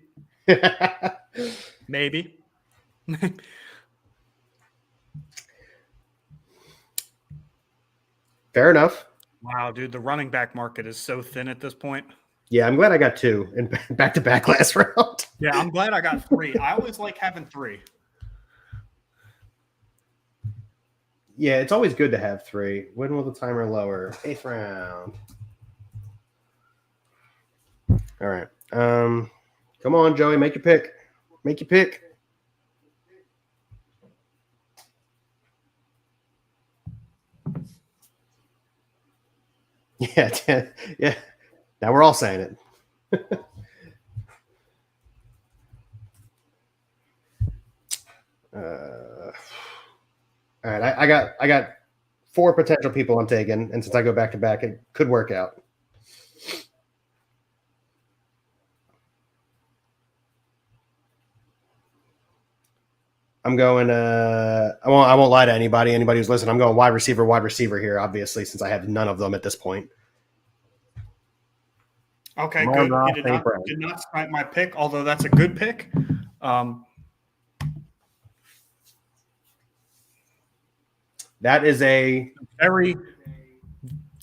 maybe. Fair enough. Wow, dude, the running back market is so thin at this point. Yeah, I'm glad I got 2 in back-to-back last round. Yeah, I'm glad I got 3. I always like having 3. Yeah, it's always good to have 3. When will the timer lower? 8th round. All right. Come on, Joey, make your pick. Make your pick. Yeah, yeah. Now we're all saying it. All right, I got 4 potential people I'm taking, and since I go back to back, it could work out. I'm going. I won't lie to anybody. Anybody who's listening, I'm going wide receiver here. Obviously, since I have none of them at this point. Okay, good. He did not snipe my pick, although that's a good pick. That is the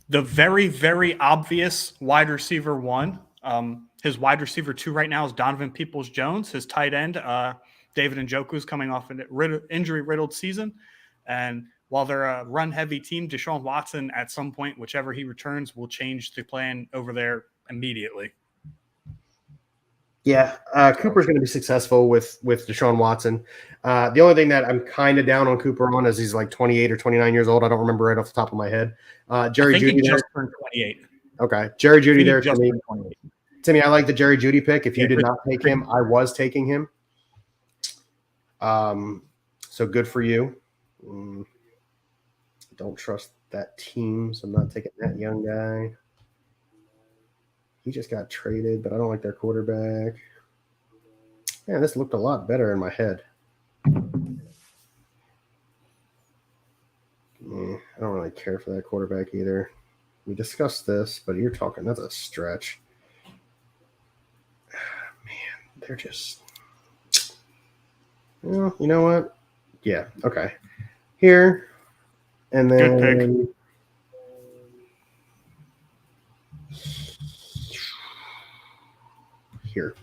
very, very obvious wide receiver 1. His wide receiver 2 right now is Donovan Peoples-Jones. His tight end, David Njoku, is coming off an injury-riddled season. And while they're a run-heavy team, Deshaun Watson, at some point, whichever he returns, will change the plan over there immediately. Yeah, Cooper's going to be successful with Deshaun Watson. The only thing that I'm kind of down on Cooper on is he's like 28 or 29 years old. I don't remember right off the top of my head. Jerry Jeudy he just turned 28. Okay, Jerry Jeudy there for me. 28. Timmy, I like the Jerry Jeudy pick. If you did not take him, I was taking him. So good for you. Don't trust that team, so I'm not taking that young guy. He just got traded, but I don't like their quarterback. Man, this looked a lot better in my head. I don't really care for that quarterback either. We discussed this, but you're talking, that's a stretch. Man, they're just... Well, you know what? Yeah, okay. Here, and then... Good pick. Here.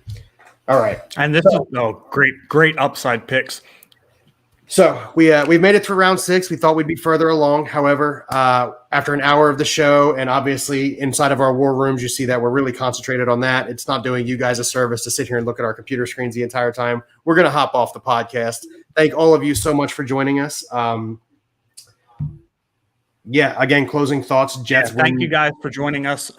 All right. And this is great upside picks. So we've made it through round 6. We thought we'd be further along. However, after an hour of the show, and obviously inside of our war rooms, you see that we're really concentrated on that. It's not doing you guys a service to sit here and look at our computer screens the entire time. We're going to hop off the podcast. Thank all of you so much for joining us. Again, closing thoughts. Jets. Thank you guys for joining us.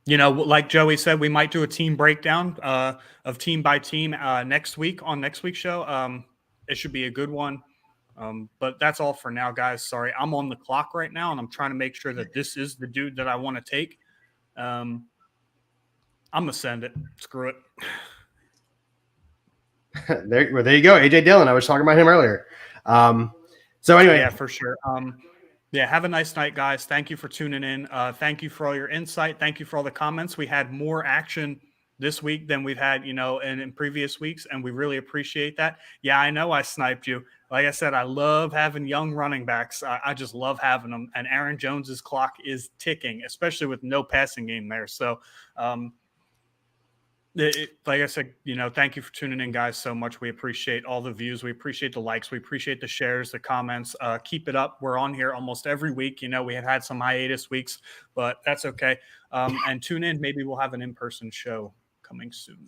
Like Joey said, we might do a team breakdown of team by team next week on next week's show. It should be a good one. But that's all for now, guys. Sorry, I'm on the clock right now, and I'm trying to make sure that this is the dude that I want to take. I'm going to send it. Screw it. There you go. AJ Dillon. I was talking about him earlier. So anyway. Yeah, for sure. Have a nice night, guys. Thank you for tuning in. Thank you for all your insight. Thank you for all the comments. We had more action this week than we've had, in previous weeks, and we really appreciate that. Yeah, I know I sniped you. Like I said, I love having young running backs. I just love having them, and Aaron Jones's clock is ticking, especially with no passing game there. So, like I said, thank you for tuning in, guys, so much. We appreciate all the views. We appreciate the likes. We appreciate the shares, the comments. Keep it up. We're on here almost every week. We have had some hiatus weeks, but that's okay. And tune in. Maybe we'll have an in-person show coming soon.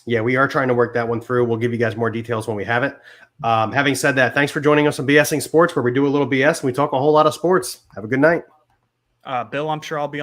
Yeah, we are trying to work that one through. We'll give you guys more details when we have it. Having said that, thanks for joining us on BSing Sports, where we do a little BS and we talk a whole lot of sports. Have a good night. Bill, I'm sure I'll be on